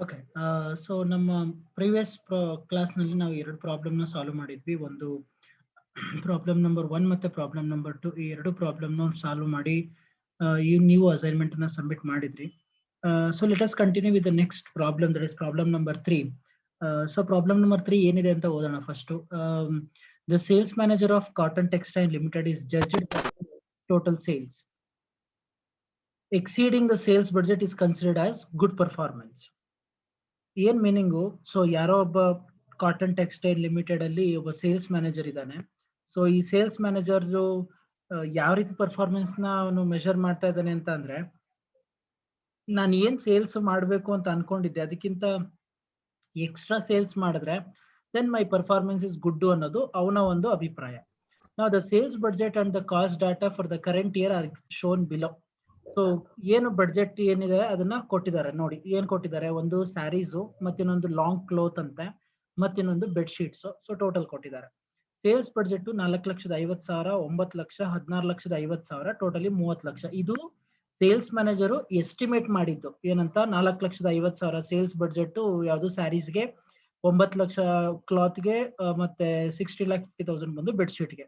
Okay. So ನಮ್ಮ previous ಕ್ಲಾಸ್ನಲ್ಲಿ ನಾವು ಎರಡು ಪ್ರಾಬ್ಲಮ್ನ ಸಾಲ್ವ್ ಮಾಡಿದ್ವಿ. ಒಂದು ಪ್ರಾಬ್ಲಮ್ ನಂಬರ್ 1 ಮತ್ತೆ ಪ್ರಾಬ್ಲಮ್ ನಂಬರ್ 2, ಈ ಎರಡು ಪ್ರಾಬ್ಲಮ್ನ ಸಾಲ್ವ್ ಮಾಡಿ ನೀವು ಅಸೈನ್ಮೆಂಟ್ ಅನ್ನ ಸಬ್ಮಿಟ್ ಮಾಡಿದ್ರಿ. So let us continue with the next problem, that is problem number 3. So problem number 3 ಏನಿದೆ ಅಂತ ಓದೋಣ first. The sales manager of cotton textile limited is judged total sales. Exceeding the sales budget is considered as good performance. ಏನ್ meaning? So ಯಾರೋ ಒಬ್ಬ cotton textile limited ಅಲ್ಲಿ ಒಬ್ಬ sales manager ಇದ್ದಾನೆ. So ಈ ಸೇಲ್ಸ್ ಮ್ಯಾನೇಜರ್ ಯಾವ ರೀತಿ performance ನ ಅವನು ಮೆಷರ್ ಮಾಡ್ತಾ ಇದ್ದಾನೆ ಅಂತ ಅಂದ್ರೆ, ನಾನು ಏನ್ ಸೇಲ್ಸ್ ಮಾಡಬೇಕು ಅಂತ ಅನ್ಕೊಂಡಿದ್ದೆ ಅದಕ್ಕಿಂತ ಎಕ್ಸ್ಟ್ರಾ ಸೇಲ್ಸ್ ಮಾಡಿದ್ರೆ then my performance is good ಅನ್ನೋದು ಅವನ ಒಂದು ಅಭಿಪ್ರಾಯ. ನಾವು the sales budget and the cost data for the current year are shown below. So ಏನು ಬಡ್ಜೆಟ್ ಏನಿದೆ ಅದನ್ನ ಕೊಟ್ಟಿದ್ದಾರೆ ನೋಡಿ. ಏನ್ ಕೊಟ್ಟಿದ್ದಾರೆ? ಒಂದು ಸ್ಯಾರೀಸು, ಮತ್ತಿನ್ನೊಂದು ಲಾಂಗ್ ಕ್ಲೋತ್ ಅಂತೆ, ಮತ್ತಿನ್ನೊಂದು ಬೆಡ್ ಶೀಟ್ಸ್. ಸೊ ಟೋಟಲ್ ಕೊಟ್ಟಿದ್ದಾರೆ. Sales budget 4,50,000, 9,00,000, 16,50,000, totally 30,00,000. ಇದು ಸೇಲ್ಸ್ ಮ್ಯಾನೇಜರು ಎಸ್ಟಿಮೇಟ್ ಮಾಡಿದ್ದು ಏನಂತ? 4,50,000 ಸೇಲ್ಸ್ ಬಡ್ಜೆಟ್ ಯಾವುದು ಸ್ಯಾರೀಸ್ಗೆ, 9,00,000 ಕ್ಲಾತ್ಗೆ, ಮತ್ತೆ 60,50,000 ಬಂದು ಬೆಡ್ ಶೀಟ್ಗೆ.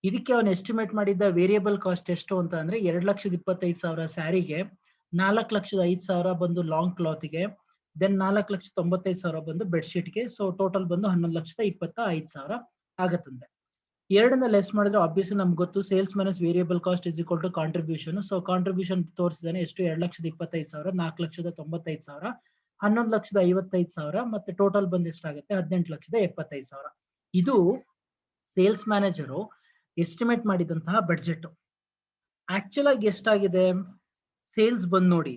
ಇದಕ್ಕೆ ಅವನು ಎಸ್ಟಿಮೇಟ್ ಮಾಡಿದ್ದ ವೇರಿಯಬಲ್ ಕಾಸ್ಟ್ ಎಷ್ಟು ಅಂತ ಅಂದ್ರೆ 2,25,000 ಸ್ಯಾರಿಗೆ, 4,05,000 ಬಂದು ಲಾಂಗ್ ಕ್ಲಾತ್ಗೆ, ದೆನ್ 4,95,000 ಬಂದು ಬೆಡ್ ಶೀಟ್ಗೆ. ಸೊ ಟೋಟಲ್ ಬಂದು 11,25,000 ಆಗತ್ತಂತೆ. ಎರಡನ್ನ ಲೆಸ್ ಮಾಡಿದ್ರೆ ಆಬ್ವಿಯಸ್ಲಿ ನಮ್ಗೆ ಗೊತ್ತು, sales minus variable cost is equal to contribution. So contribution ತೋರಿಸಿದಾನೆ ಎಷ್ಟು? 2,25,000, 4,95,000, 11,55,000, ಮತ್ತೆ ಟೋಟಲ್ ಬಂದು ಎಷ್ಟಾಗುತ್ತೆ? 18,75,000. ಇದು ಸೇಲ್ಸ್ ಮ್ಯಾನೇಜರು ಎಸ್ಟಿಮೇಟ್ ಮಾಡಿದಂತಹ ಬಡ್ಜೆಟ್. ಆಕ್ಚುಲ್ ಆಗಿ ಎಷ್ಟಾಗಿದೆ ಸೇಲ್ಸ್ ಬಂದು ನೋಡಿ,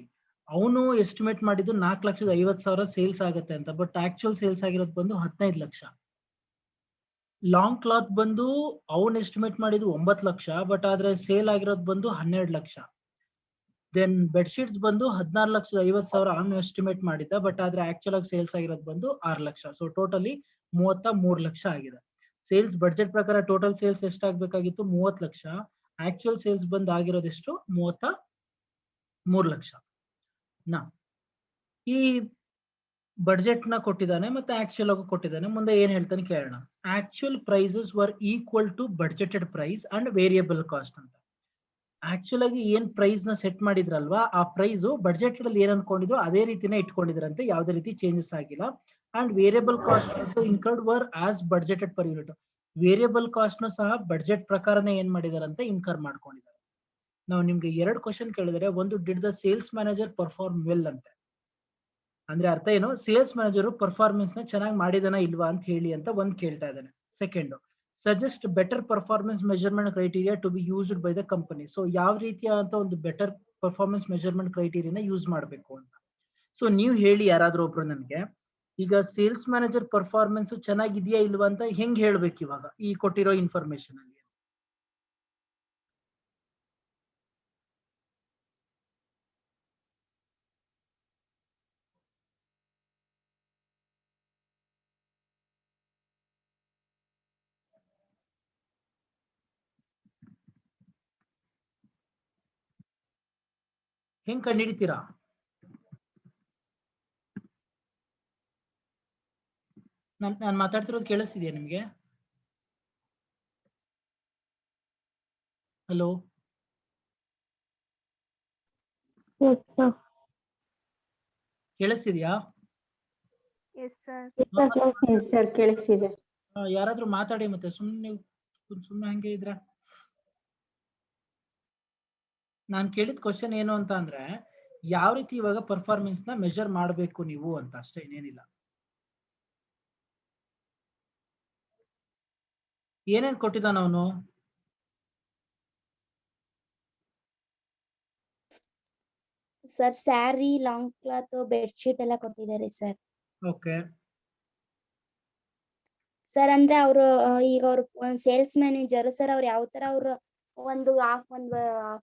ಅವನು ಎಸ್ಟಿಮೇಟ್ ಮಾಡಿದ್ದು 4,50,000 ಸೇಲ್ಸ್ ಆಗುತ್ತೆ ಅಂತ, ಬಟ್ ಆಕ್ಚುಯಲ್ ಸೇಲ್ಸ್ ಆಗಿರೋದು ಬಂದು 15,00,000. ಲಾಂಗ್ ಕ್ಲಾತ್ ಬಂದು ಅವನು ಎಸ್ಟಿಮೇಟ್ ಮಾಡಿದ್ದು 9,00,000, ಬಟ್ ಆದ್ರೆ ಸೇಲ್ ಆಗಿರೋದು ಬಂದು 12,00,000. ದೆನ್ ಬೆಡ್ ಶೀಟ್ಸ್ ಬಂದು 16,50,000 ಅವನು ಎಸ್ಟಿಮೇಟ್ ಮಾಡಿದ್ದ, ಬಟ್ ಆದ್ರೆ ಆಕ್ಚುಲ್ ಆಗಿ ಸೇಲ್ಸ್ ಆಗಿರೋದು ಬಂದು 6,00,000. ಸೊ ಟೋಟಲಿ 33,00,000 ಆಗಿದೆ. ಸೇಲ್ಸ್ ಬಡ್ಜೆಟ್ ಪ್ರಕಾರ ಟೋಟಲ್ ಸೇಲ್ಸ್ ಎಷ್ಟಾಗಬೇಕಾಗಿತ್ತು? 30,00,000. ಆಕ್ಚುಯಲ್ ಸೇಲ್ಸ್ ಬಂದು ಆಗಿರೋದೆಷ್ಟು? 33,00,000. ನಾ ಈ ಬಡ್ಜೆಟ್ ನ ಕೊಟ್ಟಿದ್ದಾನೆ ಮತ್ತೆ ಆಕ್ಚುಯಲ್ ಆಗಿ ಕೊಟ್ಟಿದ್ದಾನೆ. ಮುಂದೆ ಏನ್ ಹೇಳ್ತಾನೆ ಕೇಳೋಣ. Actual prices were equal to budgeted price and variable cost ಅಂತ. ಆಕ್ಚುಲ್ ಆಗಿ ಏನ್ ಪ್ರೈಸ್ ನ ಸೆಟ್ ಮಾಡಿದ್ರಲ್ವಾ, ಆ ಪ್ರೈಸ್ ಬಡ್ಜೆಟ್ ಅಲ್ಲಿ ಏನ್ ಅನ್ಕೊಂಡಿದ್ರು ಅದೇ ರೀತಿನೇ ಇಟ್ಕೊಂಡಿದ್ರಂತೆ, ಯಾವುದೇ ರೀತಿ ಚೇಂಜಸ್ ಆಗಿಲ್ಲ. And variable cost also incurred were as budgeted per unit. Variable cost ನ ಸಹ ಬಡ್ಜೆಟ್ ಪ್ರಕಾರನೇ ಏನ್ ಮಾಡಿದಾರಂತೆ? ಇನ್ಕರ್ ಮಾಡ್ಕೊಂಡಿದ್ದಾರೆ. ನಾವು ನಿಮ್ಗೆ ಎರಡು ಕ್ವಶನ್ ಕೇಳಿದರೆ, ಒಂದು did the sales manager perform well ಅಂತೆ. ಅಂದ್ರೆ ಅರ್ಥ ಏನು? ಸೇಲ್ಸ್ ಮ್ಯಾನೇಜರ್ ಪರ್ಫಾರ್ಮೆನ್ಸ್ ನ ಚೆನ್ನಾಗಿ ಮಾಡಿದಾನ ಇಲ್ವಾ ಅಂತ ಹೇಳಿ ಅಂತ ಒಂದ್ ಕೇಳ್ತಾ ಇದ್ದಾನೆ. Second, suggest better performance measurement criteria to be used by the company. So ಯಾವ ರೀತಿಯಾದಂತ ಒಂದು ಬೆಟರ್ ಪರ್ಫಾರ್ಮೆನ್ಸ್ ಮೆಜರ್ಮೆಂಟ್ ಕ್ರೈಟೀರಿಯಾನ ಯೂಸ್ ಮಾಡಬೇಕು ಅಂತ. ಸೊ ನೀವು ಹೇಳಿ ಯಾರಾದ್ರೂ ಒಬ್ರು ನನ್ಗೆ, ಈಗ ಸೇಲ್ಸ್ ಮ್ಯಾನೇಜರ್ ಪರ್ಫಾರ್ಮೆನ್ಸ್ ಚೆನ್ನಾಗಿದೆಯಾ ಇಲ್ವಾ ಅಂತ ಹೆಂಗ್ ಹೇಳ್ಬೇಕು ಇವಾಗ ಈ ಕೊಟ್ಟಿರೋ ಇನ್ಫಾರ್ಮೇಶನ್ ಅಲ್ಲಿ? ಹೆಂಗ್ ಕಂಡುಹಿಡಿತೀರಾ? ನಾನು ಮಾತಾಡ್ತಿರೋದು ಕೇಳಿಸ್ತಿದ್ಯಾ ನಿಮ್ಗೆ? ಹಲೋ, ಕೇಳಿಸ್ತಿದ್ಯಾ? ಕೇಳಿಸ್ತಿದೆ. ಯಾರಾದ್ರೂ ಮಾತಾಡಿ, ಮತ್ತೆ ಸುಮ್ನೆ ಹಂಗೆ ಇದ್ರ. ನಾನ್ ಕೇಳಿದ ಕ್ವಶನ್ ಏನು ಅಂತ ಅಂದ್ರೆ, ಯಾವ ರೀತಿ ಇವಾಗ ಪರ್ಫಾರ್ಮೆನ್ಸ್ ನ ಮೆಜರ್ ಮಾಡಬೇಕು ನೀವು ಅಂತ ಅಷ್ಟೇ, ಏನೇನಿಲ್ಲ. ಏನೇನ್ ಕೊಟ್ಟಿದ್ದಾನ ಅವನು? Sir sari, long cloth, bed sheet ಎಲ್ಲ ಕೊಟ್ಟಿದ್ದಾರೆ ಸರ್. ಓಕೆ ಸರ್, ಅಂದ್ರೆ ಅವರು ಈಗ ಅವ್ರು ಒಂದ್ ಸೇಲ್ಸ್ ಮ್ಯಾನೇಜರ್ ಸರ್, ಅವ್ರು ಯಾವ ತರ ಅವ್ರು ಒಂದು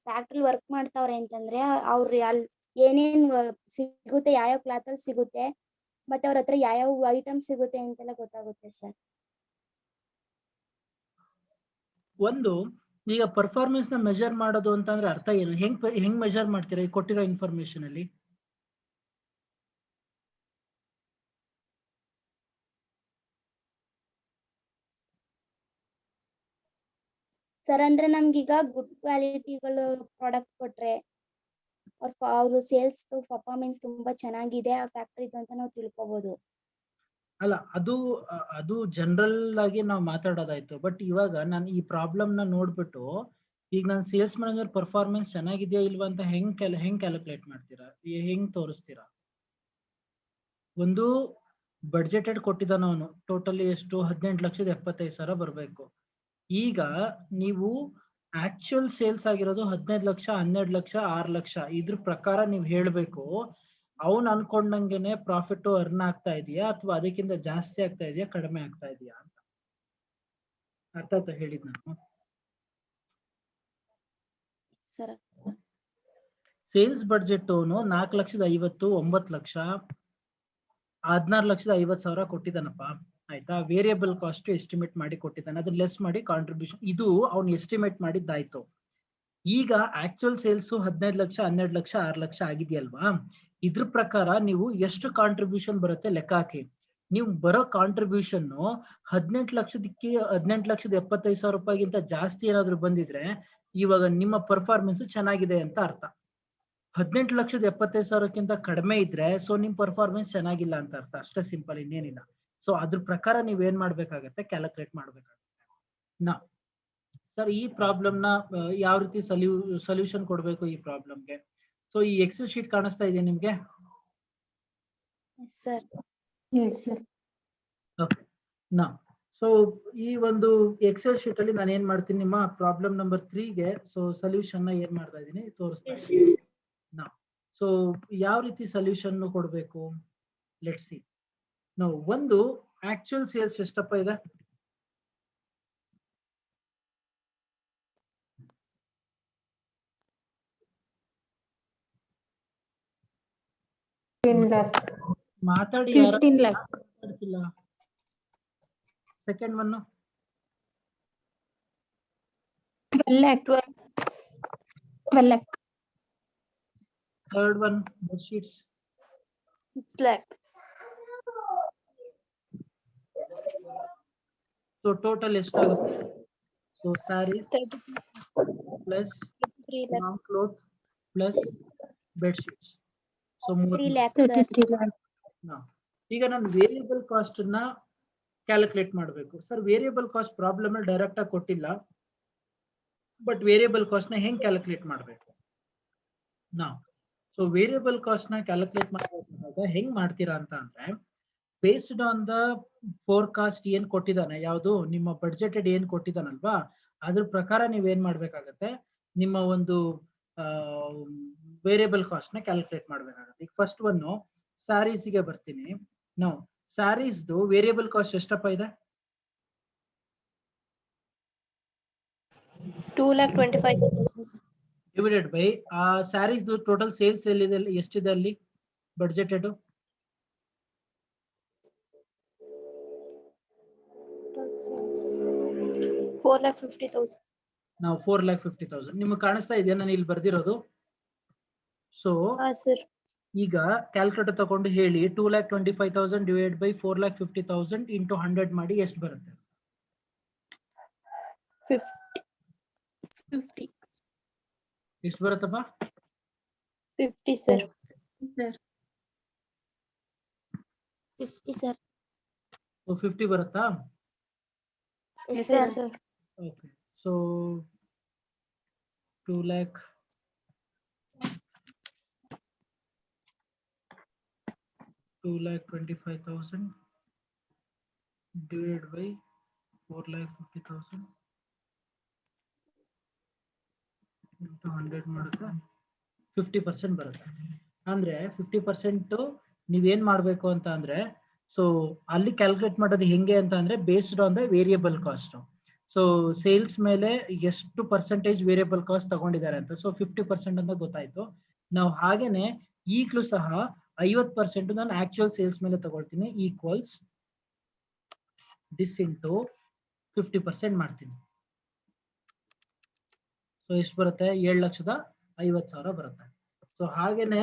ಫ್ಯಾಕ್ಟ್ರಿ ವರ್ಕ್ ಮಾಡ್ತಾವ್ರೆ ಅಂತಂದ್ರೆ, ಅವ್ರು ಏನೇನ್ ಸಿಗುತ್ತೆ, ಯಾವ್ಯಾವ ಕ್ಲಾತ್ ಅಲ್ಲಿ ಸಿಗುತ್ತೆ, ಮತ್ತೆ ಅವ್ರ ಹತ್ರ ಯಾವ್ಯಾವ ಐಟಮ್ ಸಿಗುತ್ತೆ ಅಂತೆಲ್ಲ ಗೊತ್ತಾಗುತ್ತೆ ಸರ್. ಒಂದು, ಈಗ ಪರ್ಫಾರ್ಮೆನ್ಸ್ ನ ಮೆಜರ್ ಮಾಡೋದು ಅಂತಂದ್ರೆ ಅರ್ಥ ಏನು? ಹೆಂಗ್ ಮೆಜರ್ ಮಾಡ್ತೀರಾ ಈ ಕೊಟ್ಟಿರೋ ಇನ್ಫಾರ್ಮೇಶನ್ ಅಲ್ಲಿ? ಸರ್ ಅಂದ್ರೆ ನಮ್ಗೀಗ ಗುಡ್ ಕ್ವಾಲಿಟಿಗಳು ಪ್ರಾಡಕ್ಟ್ ಕೊಟ್ರೆ ಅವ್ರ ಸೇಲ್ಸ್ ಪರ್ಫಾರ್ಮೆನ್ಸ್ ತುಂಬಾ ಚೆನ್ನಾಗಿದೆ ಆ ಫ್ಯಾಕ್ಟರಿದು ಅಂತ ನಾವು ತಿಳ್ಕೊಬಹುದು. ಅಲ್ಲ ಅದು ಜನರಲ್ ಆಗಿ ನಾವು ಮಾತಾಡೋದಾಯ್ತು. ಬಟ್ ಇವಾಗ ನಾನು ಈ ಪ್ರಾಬ್ಲಮ್ ನ ನೋಡ್ಬಿಟ್ಟು ಈಗ ನಾನು ಸೇಲ್ಸ್ ಮ್ಯಾನೇಜರ್ ಪರ್ಫಾರ್ಮೆನ್ಸ್ ಚೆನ್ನಾಗಿದೆಯಾ ಇಲ್ವಾ ಅಂತ ಹೆಂಗ್ ಕ್ಯಾಲ್ಕುಲೇಟ್ ಮಾಡ್ತೀರಾ, ಹೆಂಗ್ ತೋರಿಸ್ತೀರಾ? ಒಂದು ಬಡ್ಜೆಟೆಡ್ ಕೊಟ್ಟಿದ್ದಾನ ಅವನು, ಟೋಟಲಿ ಎಷ್ಟು 18,75,000 ಬರಬೇಕು. ಈಗ ನೀವು ಆಕ್ಚುಯಲ್ ಸೇಲ್ಸ್ ಆಗಿರೋದು 15 ಲಕ್ಷ, 12 ಲಕ್ಷ, 6 ಲಕ್ಷ. ಇದ್ರ ಪ್ರಕಾರ ನೀವು ಹೇಳ್ಬೇಕು ಅವ್ನು ಅನ್ಕೊಂಡಂಗೆನೆ ಪ್ರಾಫಿಟ್ ಅರ್ನ್ ಆಗ್ತಾ ಇದೆಯಾ ಅಥವಾ ಅದಕ್ಕಿಂತ ಜಾಸ್ತಿ ಆಗ್ತಾ ಇದೆಯಾ ಕಡಿಮೆ ಆಗ್ತಾ ಇದೆಯಾ ಅಂತ. ಅರ್ಥ ಆಯ್ತಾ ಹೇಳಿದ್ ನಾನು? ಸರ್ ಸೇಲ್ಸ್ ಬಡ್ಜೆಟ್ ಅವನು 4,50,000, 9 ಲಕ್ಷ, 16,50,000 ಕೊಟ್ಟಿದ್ದಾನಪ್ಪ. ಆಯ್ತಾ? ವೇರಿಯಬಲ್ ಕಾಸ್ಟ್ ಎಸ್ಟಿಮೇಟ್ ಮಾಡಿ ಕೊಟ್ಟಿದ್ದಾನೆ, ಅದನ್ನ ಲೆಸ್ ಮಾಡಿ ಕಾಂಟ್ರಿಬ್ಯೂಷನ್, ಇದು ಅವ್ನು ಎಸ್ಟಿಮೇಟ್ ಮಾಡಿದ್ದಾಯ್ತು. ಈಗ ಆಕ್ಚುಯಲ್ ಸೇಲ್ಸ್ 15 ಲಕ್ಷ, 12 ಲಕ್ಷ, 6 ಲಕ್ಷ ಆಗಿದೆಯಲ್ವಾ? ಇದ್ರ ಪ್ರಕಾರ ನೀವು ಎಷ್ಟು ಕಾಂಟ್ರಿಬ್ಯೂಷನ್ ಬರುತ್ತೆ ಲೆಕ್ಕ ಹಾಕಿ. ನೀವು ಬರೋ ಕಾಂಟ್ರಿಬ್ಯೂಷನ್ 18,75,000 ರೂಪಾಯಿಗಿಂತ ಜಾಸ್ತಿ ಏನಾದ್ರು ಬಂದಿದ್ರೆ ಇವಾಗ ನಿಮ್ಮ ಪರ್ಫಾರ್ಮೆನ್ಸ್ ಚೆನ್ನಾಗಿದೆ ಅಂತ ಅರ್ಥ. 18,75,000ಕ್ಕಿಂತ ಕಡಿಮೆ ಇದ್ರೆ ಸೊ ನಿಮ್ ಪರ್ಫಾರ್ಮೆನ್ಸ್ ಚೆನ್ನಾಗಿಲ್ಲ ಅಂತ ಅರ್ಥ. ಅಷ್ಟೇ ಸಿಂಪಲ್, ಇನ್ನೇನಿಲ್ಲ. ಸೊ ಅದ್ರ ಪ್ರಕಾರ ನೀವೇನ್ ಮಾಡ್ಬೇಕಾಗತ್ತೆ, ಕ್ಯಾಲ್ಕುಲೇಟ್ ಮಾಡ್ಬೇಕಾಗತ್ತೆ. ಸರ್ ಈ ಪ್ರಾಬ್ಲಮ್ ನ ಯಾವ ರೀತಿ ಸೊಲ್ಯೂಷನ್ ಕೊಡ್ಬೇಕು ಈ ಪ್ರಾಬ್ಲಮ್ಗೆ? ಸೊ ಈ ಎಕ್ಸೆಲ್ ಶೀಟ್ ಕಾಣಿಸ್ತಾ ಇದೆಯಾ ನಿಮ್ಗೆ? Sir okay. ಸೊ ಈ ಒಂದು ಎಕ್ಸೆಲ್ ಶೀಟ್ ಅಲ್ಲಿ ನಾನು ಏನ್ ಮಾಡ್ತೀನಿ, ನಿಮ್ಮ ಪ್ರಾಬ್ಲಮ್ ನಂಬರ್ 3ಗೆ ಸೊ ಸೊಲ್ಯೂಷನ್ ನ ಏನ್ ಮಾಡ್ತಾ ಇದೀನಿ ತೋರಿಸ್ತಾ ಇದ್ದೀನಿ. ಸೊ ಯಾವ ರೀತಿ ಸೊಲ್ಯೂಷನ್ ಕೊಡ್ಬೇಕು ಲೆಟ್ಸ್ ಸಿ. ನಾವು ಒಂದು ಆಕ್ಚುಯಲ್ ಸೇಲ್ಸ್ ಎಷ್ಟಪ್ಪ ಇದೆ? ಮಾತಾಡಿ, 15 lakh. Second one 12 lakh. 12 lakh. Third one sheets 6 lakh. So total ಎಷ್ಟಾಗುತ್ತೆ? So sarees plus 3 lakh. Cloth plus bed sheets. So 3 lakh sir. 33 lakh. ಈಗ ನಾನು ವೇರಿಯಬಲ್ ಕಾಸ್ಟ್ ನ ಕ್ಯಾಲ್ಕುಲೇಟ್ ಮಾಡಬೇಕು. ಸರ್ ವೇರಿಯಬಲ್ ಕಾಸ್ಟ್ ಪ್ರಾಬ್ಲಮ್ ಅಲ್ಲಿ direct ಆಗಿ ಕೊಟ್ಟಿಲ್ಲ, ಬಟ್ ವೇರಿಯಬಲ್ ಕಾಸ್ಟ್ ನ ಹೆಂಗ್ ಕ್ಯಾಲ್ಕುಲೇಟ್ ಮಾಡಬೇಕು ಸೊ ವೇರಿಯಬಲ್ ಕಾಸ್ಟ್ ನ ಕ್ಯಾಲ್ಕುಲೇಟ್ ಮಾಡಬೇಕಾದಾಗ ಹೆಂಗ್ ಮಾಡ್ತೀರಾ ಅಂತ ಅಂದ್ರೆ, ಬೇಸ್ಡ್ ಆನ್ ದ ಫೋರ್ಕಾಸ್ಟ್ ಏನ್ ಕೊಟ್ಟಿದ್ದಾನೆ, ಯಾವುದು ನಿಮ್ಮ ಬಡ್ಜೆಟೆಡ್ ಏನ್ ಕೊಟ್ಟಿದ್ದಾನಲ್ವಾ ಅದ್ರ ಪ್ರಕಾರ ನೀವೇನ್ ಮಾಡ್ಬೇಕಾಗತ್ತೆ, ನಿಮ್ಮ ಒಂದು ವೇರಿಯಬಲ್ ಕಾಸ್ಟ್ ನ ಕ್ಯಾಲ್ಕುಲೇಟ್ ಮಾಡ್ಬೇಕಾಗತ್ತೆ. ಈಗ ಫಸ್ಟ್ ಒನ್ ಸ್ಯಾರೀಸ್ ಗೆ ಬರ್ತೀನಿ. ನಾವು ಸ್ಯಾರೀಸ್ದು ವೇರಿಯಬಲ್ ಕಾಸ್ಟ್ ಎಷ್ಟಪ್ಪ ಇದೆ? 2,25,000. ಡಿವೈಡೆಡ್ ಬೈ ಆ ಸ್ಯಾರೀಸ್ದು ಟೋಟಲ್ ಸೇಲ್ಸ್ ಎಲ್ಲಿದೆ, ಎಷ್ಟಿದೆ ಅಲ್ಲಿ ಬಡ್ಜೆಟೆಡ್? 4,50,000. ನಾವು 4,50,000 ನಿಮ್ಗೆ ಕಾಣಿಸ್ತಾ ಇದೆಯಾ ನಾನು ಇಲ್ಲಿ ಬರ್ದಿರೋದು? So sir. ಈಗ ಕ್ಯಾಲ್ಕುಲೇಟರ್ ತಗೊಂಡು ಹೇಳಿ 2,25,000 ಡಿವೈಡ್ ಬೈ 4,50,000 ಇಂಟು 100 ಮಾಡಿ ಎಷ್ಟು ಬರುತ್ತೆ? 50. ಎಷ್ಟು ಬರುತ್ತಪ್ಪ? 50 sir. 50 ಸರ್. ಸೊ 50 ಬರುತ್ತಾ? Yes Yes sir. sir. Okay. So 2,25,000 divided by 4,50,000 into 100 ಮಾಡುತ್ತೆ 50% ಬರುತ್ತೆ. ಅಂದ್ರೆ 50% ನೀವೇನ್ ಮಾಡ್ಬೇಕು ಅಂತ ಅಂದ್ರೆ, ಸೊ ಅಲ್ಲಿ ಕ್ಯಾಲ್ಕುಲೇಟ್ ಮಾಡೋದು ಹೆಂಗೆ ಅಂತ ಅಂದ್ರೆ based on the variable cost. So sales ಮೇಲೆ ಎಷ್ಟು ಪರ್ಸೆಂಟೇಜ್ ವೇರಿಯಬಲ್ ಕಾಸ್ಟ್ ತಗೊಂಡಿದ್ದಾರೆ ಅಂತ, ಸೊ 50% ಅಂತ ಗೊತ್ತಾಯ್ತು. ನಾವು ಹಾಗೇನೆ ಈಗಲೂ ಸಹ 50% ನಾನು ಆಕ್ಚುಯಲ್ ಸೇಲ್ಸ್ ಮೇಲೆ ತಗೊಳ್ತೀನಿ, ಈಕ್ವಲ್ಸ್ ದಿಸ್ ಇಂಟು 50% ಮಾಡ್ತೀನಿ. ಸೊ ಎಷ್ಟು ಬರುತ್ತೆ? 7,50,000 ಬರುತ್ತೆ. ಸೊ ಹಾಗೇನೆ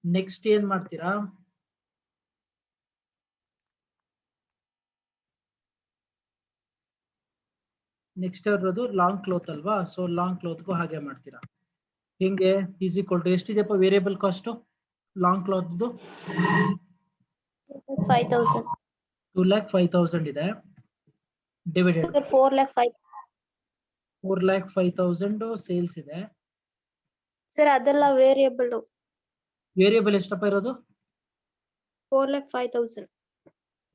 ನೆಕ್ಸ್ಟ್ ಏನ್ ಮಾಡ್ತೀರಾ, ನೆಕ್ಸ್ಟ್ ಇರೋದು ಲಾಂಗ್ ಕ್ಲೋತ್ ಅಲ್ವಾ, ಸೊ ಲಾಂಗ್ ಕ್ಲೋತ್ಗೂ ಹಾಗೆ ಮಾಡ್ತೀರಾ. ಹಿಂಗೆ ಈಸ್ ಈಕ್ವಲ್ ಟು ಎಷ್ಟಿದೆಪ್ಪ ವೇರಿಯಬಲ್ ಕಾಸ್ಟ್ ಲಾಂಗ್ ಕ್ಲಾತ್ದು? 5,000. 2,05,000 ಇದೆ ಡಿವೈಡೆಡ್ Sir, 4,05,000. 4,05,000 ಸೇಲ್ಸ್ ಇದೆ. Sir, ಅದೆಲ್ಲ ವೇರಿಯಬಲ್. ವೇರಿಯಬಲ್ ಎಷ್ಟಪ್ಪ ಇರೋದು? 4,05,000.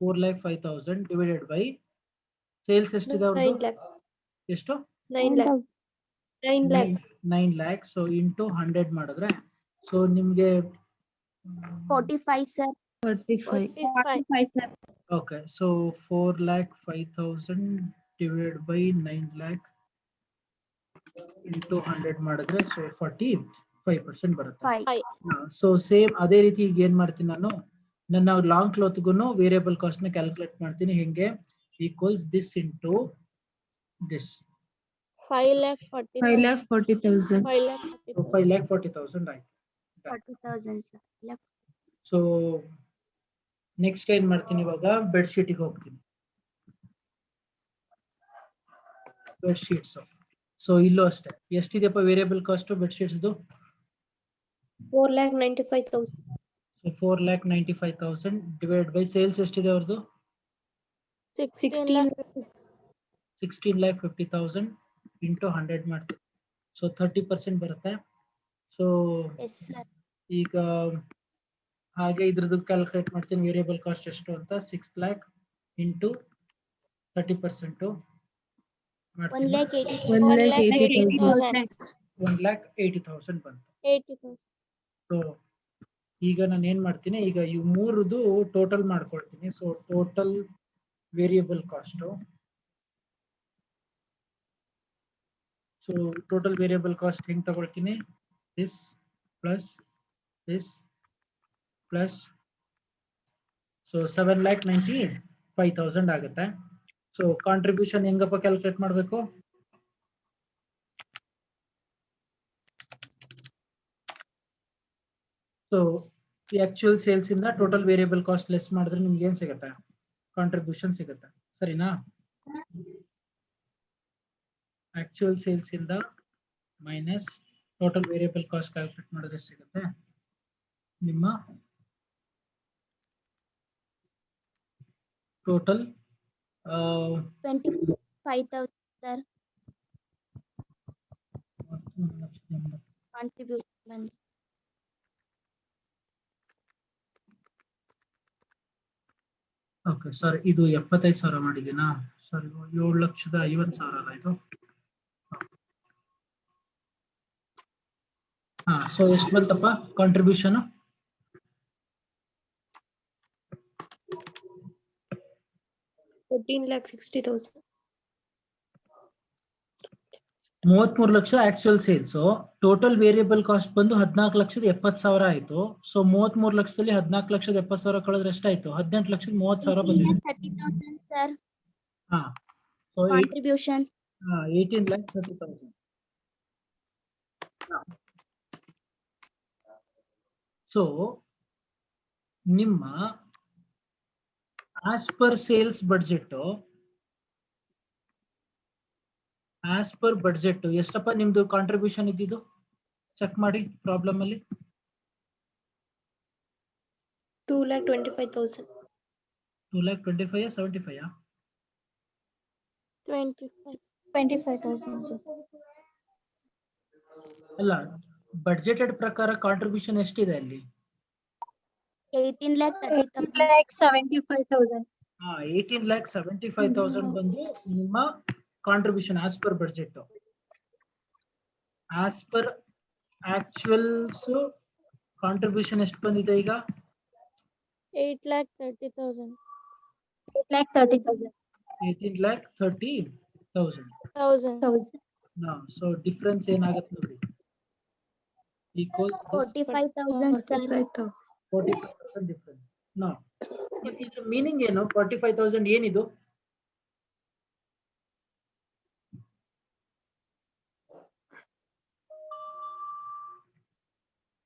4,05,000 ಡಿವೈಡೆಡ್ ಬೈ ಸೇಲ್ಸ್ ಎಷ್ಟಿದೆ ಅವ್ರದ್ದು? 9 lakh. ಎಷ್ಟು? 9 lakh. 9 lakh. 9 lakh. So into 100 ಮಾಡಿದ್ರೆ ಸೊ ನಿಮ್ಗೆ 45 sir. 45. Okay. So 4,05,000 divided by 9 lakh into 100 ಮಾಡಿದ್ರೆ ಸೊ 45% ಬರುತ್ತೆ. 5. ಸೊ ಸೇಮ್ ಅದೇ ರೀತಿ ಈಗ ಏನ್ ಮಾಡ್ತೀನಿ ನಾನು, ನನ್ನ ಲಾಂಗ್ ಕ್ಲಾತ್ಗೂ ವೇರಿಯಬಲ್ ಕಾಸ್ಟ್ ನ ಕ್ಯಾಲ್ಕುಲೇಟ್ ಮಾಡ್ತೀನಿ. ಹೆಂಗೆ? Equals this into this. 5,40,000. 5,40,000 ಆಯ್ತು. 40,000 sir. ಸೊ ನೆಕ್ಸ್ಟ್ ಏನ್ ಮಾಡ್ತೀನಿ ಇವಾಗ, ಬೆಡ್ ಶೀಟಿಗೆ ಹೋಗ್ತೀನಿ. Bed sheets. ಸೊ ಇಲ್ಲೂ ಅಷ್ಟೇ ಎಷ್ಟಿದೆಪ್ಪ ವೇರಿಯಬಲ್ ಕಾಸ್ಟ್ ಬೆಡ್ ಶೀಟ್ಸ್ದು? 4,95,000. ಸೊ 4,95,000 ಡಿವೈಡ್ ಬೈ ಸೇಲ್ಸ್ ಎಷ್ಟಿದೆ ಅವ್ರದ್ದು? 16,50,000 ಇಂಟು 100 ಮಾಡ್ತೀವಿ. ಸೊ 30% ಬರುತ್ತೆ. So Yes sir. ಈಗ ಹಾಗೆ ಇದ್ರದ್ದು ಕ್ಯಾಲ್ಕುಲೇಟ್ ಮಾಡ್ತೀನಿ ವೇರಿಯಬಲ್ ಕಾಸ್ಟ್ ಎಷ್ಟು ಅಂತ. 6 lakh ಇಂಟು 30% ಮಾಡ್ತೀನಿ. 1,80,000. 1,80,000 ಬಂತು. ಸೊ ಈಗ ನಾನು ಏನ್ ಮಾಡ್ತೀನಿ, ಈಗ ಇವು ಮೂರದು ಟೋಟಲ್ ಮಾಡ್ಕೊಳ್ತೀನಿ. So total variable cost, so total variable cost ಹೆಂಗ್ ತಗೊಳ್ತೀನಿ, this plus this plus so 7,95,000 ಆಗುತ್ತೆ. ಸೊ ಕಾಂಟ್ರಿಬ್ಯೂಷನ್ ಹೆಂಗಪ್ಪ ಕ್ಯಾಲ್ಕುಲೇಟ್ ಮಾಡಬೇಕು? ಸೊ ಆಕ್ಚುಯಲ್ ಸೇಲ್ಸ್ ಇಂದ ಟೋಟಲ್ ವೇರಿಯಬಲ್ ಕಾಸ್ಟ್ ಲೆಸ್ ಮಾಡಿದ್ರೆ ನಿಮ್ಗೆ ಏನ್ ಸಿಗುತ್ತೆ? ಕಾಂಟ್ರಿಬ್ಯೂಷನ್ ಸಿಗುತ್ತೆ. ಸರಿನಾ? ಆಕ್ಚುಯಲ್ ಸೇಲ್ಸ್ ಇಂದ minus total variable cost calculate ಮಾಡಿದ್ರೆ ಸಿಗುತ್ತೆ ನಿಮ್ಮ total 25,000 sir. Contribution. Okay sir, ಇದು 75,000 ಮಾಡಿದ್ದೀನಾ? ಸರಿ, 7,50,000 ಅಲ್ಲ ಇದು? ಹಾ. ಸೊ ಎಷ್ಟು ಬಂತಪ್ಪ contribution? 14,60,000. 33 lakh actual sales. Total variable cost ಬಂದು 14,70,000 ಆಯ್ತು. ಸೊ 33 ಲಕ್ಷದಲ್ಲಿ 14,70,000 ಕಳೆದ್ರೆ ಎಷ್ಟಾಯ್ತು? 18,30,000 ಬಂದಿದೆ. 30,000 sir. ಹಾ. So Contribution. 18,30,000. ಸೊ ನಿಮ್ಮ as per sales budget, as per budget ಎಷ್ಟಪ್ಪ ನಿಮ್ದು ಕಾಂಟ್ರಿಬ್ಯೂಷನ್ ಇದ್ದಿದ್ದು? ಚೆಕ್ ಮಾಡಿ ಪ್ರಾಬ್ಲಮ್ ಅಲ್ಲಿ. 2,25,000. 2,25,000 75? 25,000. ಅಲ್ಲ, ಬಡ್ಜೆಟೆಡ್ ಪ್ರಕಾರ ಕಾಂಟ್ರಿಬ್ಯೂಷನ್ ಎಷ್ಟಿದೆ ಅಲ್ಲಿ? 18,30,000. 18,75,000 ಬಂದು ನಿಮ್ಮ contribution as per budget. As per actuals contribution ಎಷ್ಟು ಬಂದಿದೆ ಈಗ? 8,30,000. 18,30,000. ಸೊ ಡಿಫರೆನ್ಸ್ ಏನಾಗುತ್ತೆ ನೋಡಿ, ಈಕ್ವಲ್ 45,000 sir. 45% ಡಿಫರೆನ್ಸ್. ನೋ, ಇದ್ರ ಮೀನಿಂಗ್ ಏನು? 45,000 ಏನಿದು?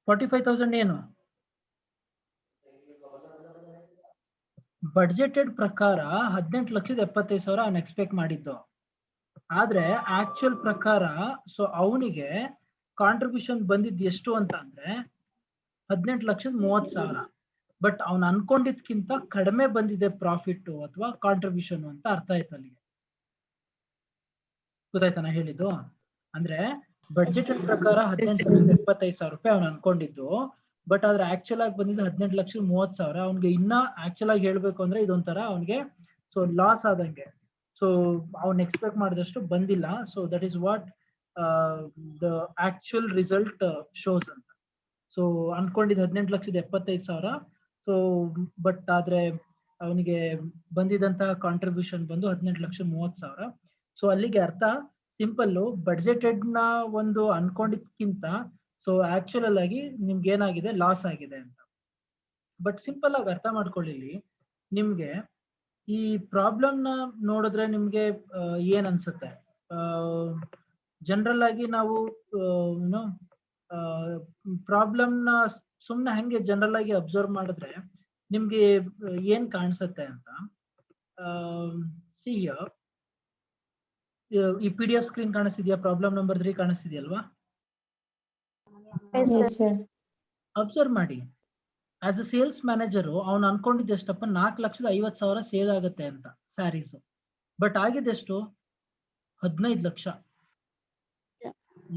$45,000 ಏನು? ಬಡ್ಜೆಟೆಡ್ ಪ್ರಕಾರ 18,75,000 ಅನ್ಎಕ್ಸ್ಪೆಕ್ಟ್ ಮಾಡಿದ್ದು. ಆದ್ರೆ ಆಕ್ಚುಯಲ್ ಪ್ರಕಾರ ಸೊ ಅವನಿಗೆ ಕಾಂಟ್ರಿಬ್ಯೂಷನ್ ಬಂದಿದ್ದು ಎಷ್ಟು ಅಂತ ಅಂದ್ರೆ 18,30,000. ಬಟ್ ಅವ್ನು ಅನ್ಕೊಂಡಿದ್ಕಿಂತ ಕಡಿಮೆ ಬಂದಿದೆ ಪ್ರಾಫಿಟ್ ಅಥವಾ ಕಾಂಟ್ರಿಬ್ಯೂಷನ್ ಅಂತ ಅರ್ಥ ಆಯ್ತು ಅಲ್ಲಿಗೆ. ಗೊತ್ತಾಯ್ತಾ ನಾ ಹೇಳಿದ್ದು? ಅಂದ್ರೆ ಬಡ್ಜೆಟ್ ಪ್ರಕಾರ 18,75,000 ರೂಪಾಯಿ ಅವ್ನು ಅನ್ಕೊಂಡಿದ್ದು, ಬಟ್ ಆದ್ರೆ ಆಕ್ಚುಲ್ ಆಗಿ ಬಂದಿದ್ದು 18,30,000. ಅವ್ನಿಗೆ ಇನ್ನ ಆಕ್ಚುಲ್ ಆಗಿ ಹೇಳ್ಬೇಕು ಅಂದ್ರೆ ಇದೊಂಥರ ಅವ್ನಿಗೆ ಸೊ ಲಾಸ್ ಆದಂಗೆ. ಸೊ ಅವ್ನು ಎಕ್ಸ್ಪೆಕ್ಟ್ ಮಾಡಿದಷ್ಟು ಬಂದಿಲ್ಲ. So that is what the actual result shows ಅಂತ. ಸೊ ಅನ್ಕೊಂಡಿದ್ದು 18,75,000. ಸೊ ಬಟ್ ಆದ್ರೆ ಅವನಿಗೆ ಬಂದಿದಂತಹ ಕಾಂಟ್ರಿಬ್ಯೂಷನ್ ಬಂದು 18,30,000. ಸೊ ಅಲ್ಲಿಗೆ ಅರ್ಥ ಸಿಂಪಲ್, ಬಡ್ಜೆಟೆಡ್ ನ ಒಂದು ಅನ್ಕೊಂಡಿದ್ಕಿಂತ ಸೊ ಆಕ್ಚುಯಲ್ ಆಗಿ ನಿಮ್ಗೆ ಏನಾಗಿದೆ, ಲಾಸ್ ಆಗಿದೆ ಅಂತ. ಬಟ್ ಸಿಂಪಲ್ ಆಗಿ ಅರ್ಥ ಮಾಡ್ಕೊಳ್ಳಿ, ನಿಮ್ಗೆ ಈ ಪ್ರಾಬ್ಲಮ್ ನ ನೋಡಿದ್ರೆ ನಿಮ್ಗೆ ಏನ್ ಅನ್ಸುತ್ತೆ? ಜನರಲ್ ಆಗಿ ನಾವು ಏನೋ ಪ್ರಾಬ್ಲಮ್ ನ ಸುಮ್ನೆ ಹಂಗೆ ಜನರಲ್ ಆಗಿ ಅಬ್ಸರ್ವ್ ಮಾಡಿದ್ರೆ ನಿಮ್ಗೆ ಏನ್ ಕಾಣಿಸುತ್ತೆ ಅಂತ. ಸಿ ಹಿಯರ್, ಈ PDF ಸ್ಕ್ರೀನ್ ಕಾಣಿಸ್ತಿದ್ಯಾ? ಪ್ರಾಬ್ಲಮ್ ನಂಬರ್ 3 ಕಾಣಿಸ್ತಿದ್ಯಲ್ವಾ? ಅಬ್ಸರ್ವ್ ಮಾಡಿ. ಆಸ್ ಅ ಸೇಲ್ಸ್ ಮ್ಯಾನೇಜರು ಅವ್ನು ಅನ್ಕೊಂಡಿದ್ದೆಷ್ಟಪ್ಪ, 4,50,000 ಸೇಲ್ ಆಗುತ್ತೆ ಅಂತ ಸ್ಯಾರೀಸ್. ಬಟ್ ಆಗಿದ್ದೆಷ್ಟು? 15 lakh.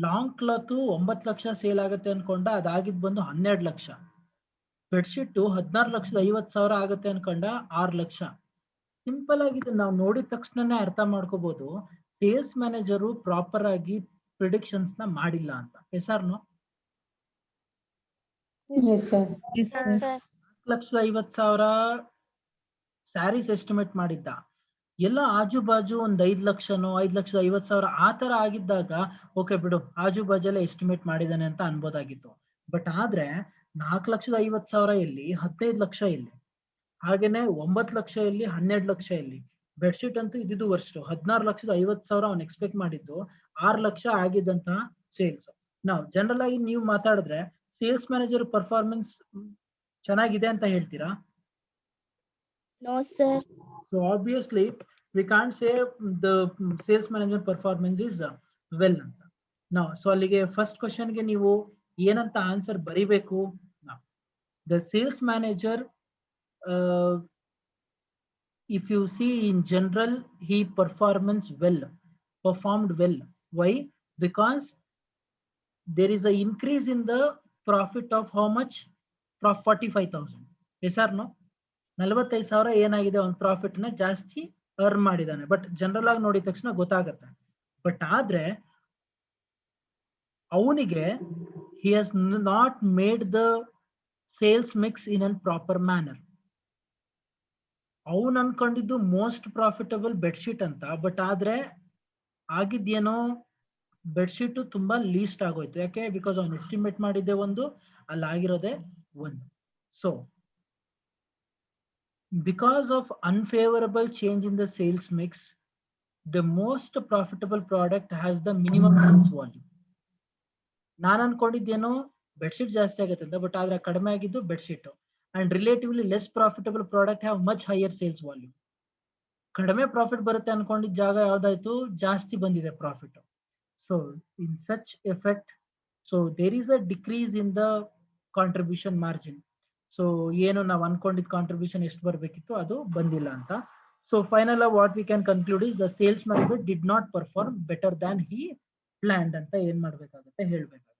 Long cloth 9 lakh sale ಆಗುತ್ತೆ ಅನ್ಕೊಂಡ, ಅದಾಗಿದ್ ಬಂದು 12 ಲಕ್ಷ. ಬೆಡ್ಶೀಟ್ 16,50,000 ಆಗುತ್ತೆ ಅನ್ಕೊಂಡ, 6 ಲಕ್ಷ. ಸಿಂಪಲ್ ಆಗಿದೆ, ನಾವು ನೋಡಿದ ತಕ್ಷಣನೇ ಅರ್ಥ ಮಾಡ್ಕೋಬಹುದು ಸೇಲ್ಸ್ ಮ್ಯಾನೇಜರು ಪ್ರಾಪರ್ ಆಗಿ ಪ್ರಿಡಿಕ್ಷನ್ಸ್ ನ ಮಾಡಿಲ್ಲ ಅಂತ. Yes or no? 4,50,000 saris estimate ಮಾಡಿದ್ದ. ಎಲ್ಲ ಆಜು ಬಾಜು ಒಂದ್ 5 ಲಕ್ಷನೋ 5,50,000 ಆ ತರ ಆಗಿದ್ದಾಗ ಓಕೆ ಬಿಡು, ಆಜು ಬಾಜು ಎಲ್ಲ ಎಸ್ಟಿಮೇಟ್ ಮಾಡಿದಾನೆ ಅಂತ ಅನ್ಬೋದಾಗಿತ್ತು. ಬಟ್ ಆದ್ರೆ 4,50,000 ಎಲ್ಲಿ, 15 ಲಕ್ಷ ಎಲ್ಲಿ, ಹಾಗೇನೆ 9 ಲಕ್ಷ ಎಲ್ಲಿ, 12 ಲಕ್ಷ ಎಲ್ಲಿ? ಬೆಡ್ಶೀಟ್ ಅಂತೂ ಇದ್ದಿದ್ದು ವರ್ಷ 16,50,000 ಅವ್ನು ಎಕ್ಸ್ಪೆಕ್ಟ್ ಮಾಡಿದ್ದು, 6 ಲಕ್ಷ ಆಗಿದ್ದಂತಹ ಸೇಲ್ಸ್. ನಾವು ಜನರಲ್ ಆಗಿ ನೀವು ಮಾತಾಡಿದ್ರೆ ಸೇಲ್ಸ್ ಮ್ಯಾನೇಜರ್ ಪರ್ಫಾರ್ಮೆನ್ಸ್ ಚೆನ್ನಾಗಿದೆ ಅಂತ ಹೇಳ್ತೀರಾ? No sir. So obviously we can't say the sales manager performance is well ಅಂತ. Now so ಅಲ್ಲಿಗೆ ಫಸ್ಟ್ ಕ್ವೆಶ್ಚನ್ ಗೆ ನೀವು ಏನಂತ ಆನ್ಸರ್ ಬರಿಬೇಕು? The sales manager, if you see in general, he performed well. Why? Because there is a increase in the profit of how much? 45,000. Yes or no? 45,000 ಏನಾಗಿದೆ, ಅವ್ನ profit ನ ಜಾಸ್ತಿ earn ಮಾಡಿದಾನೆ. But general ಆಗಿ ನೋಡಿದ ತಕ್ಷಣ ಗೊತ್ತಾಗತ್ತೆ. ಬಟ್ ಆದ್ರೆ ಅವನಿಗೆ he has not made the sales mix in a proper manner. ಅವನು ಅನ್ಕೊಂಡಿದ್ದು ಮೋಸ್ಟ್ ಪ್ರಾಫಿಟಬಲ್ ಬೆಡ್ಶೀಟ್ ಅಂತ, ಬಟ್ ಆದ್ರೆ ಆಗಿದ್ದೇನೋ ಬೆಡ್ಶೀಟ್ ತುಂಬಾ ಲೀಸ್ಟ್ ಆಗೋಯ್ತು. ಯಾಕೆ? ಬಿಕಾಸ್ ಅವ್ನು ಎಸ್ಟಿಮೇಟ್ ಮಾಡಿದ್ದೆ ಒಂದು, ಅಲ್ಲಿ ಆಗಿರೋದೇ ಒಂದು. So because of unfavorable change in the sales mix, the most profitable product has the minimum sales volume. ನಾನು ಅನ್ಕೊಂಡಿದ್ದೇನೋ ಬೆಡ್ಶೀಟ್ ಜಾಸ್ತಿ ಆಗುತ್ತೆ ಅಂತ, ಬಟ್ ಆದ್ರೆ ಕಡಿಮೆ ಆಗಿದ್ದು bedsheet. And relatively less profitable product have much higher sales volume. ಕಡಿಮೆ profit ಬರುತ್ತೆ ಅನ್ಕೊಂಡಿದ್ದ ಜಾಗ ಯಾವ್ದಾಯ್ತು, ಜಾಸ್ತಿ ಬಂದಿದೆ profit. So in such effect, so there is a decrease in the contribution margin. So ಏನು ನಾವು ಅನ್ಕೊಂಡಿದ್ ಕಾಂಟ್ರಿಬ್ಯೂಷನ್ ಎಷ್ಟು ಬರಬೇಕಿತ್ತು ಅದು ಬಂದಿಲ್ಲ ಅಂತ. So final what we can conclude is the sales manager did not perform better than he planned ಅಂತ ಏನ್ ಮಾಡ್ಬೇಕಾಗುತ್ತೆ, ಹೇಳ್ಬೇಕಾಗುತ್ತೆ.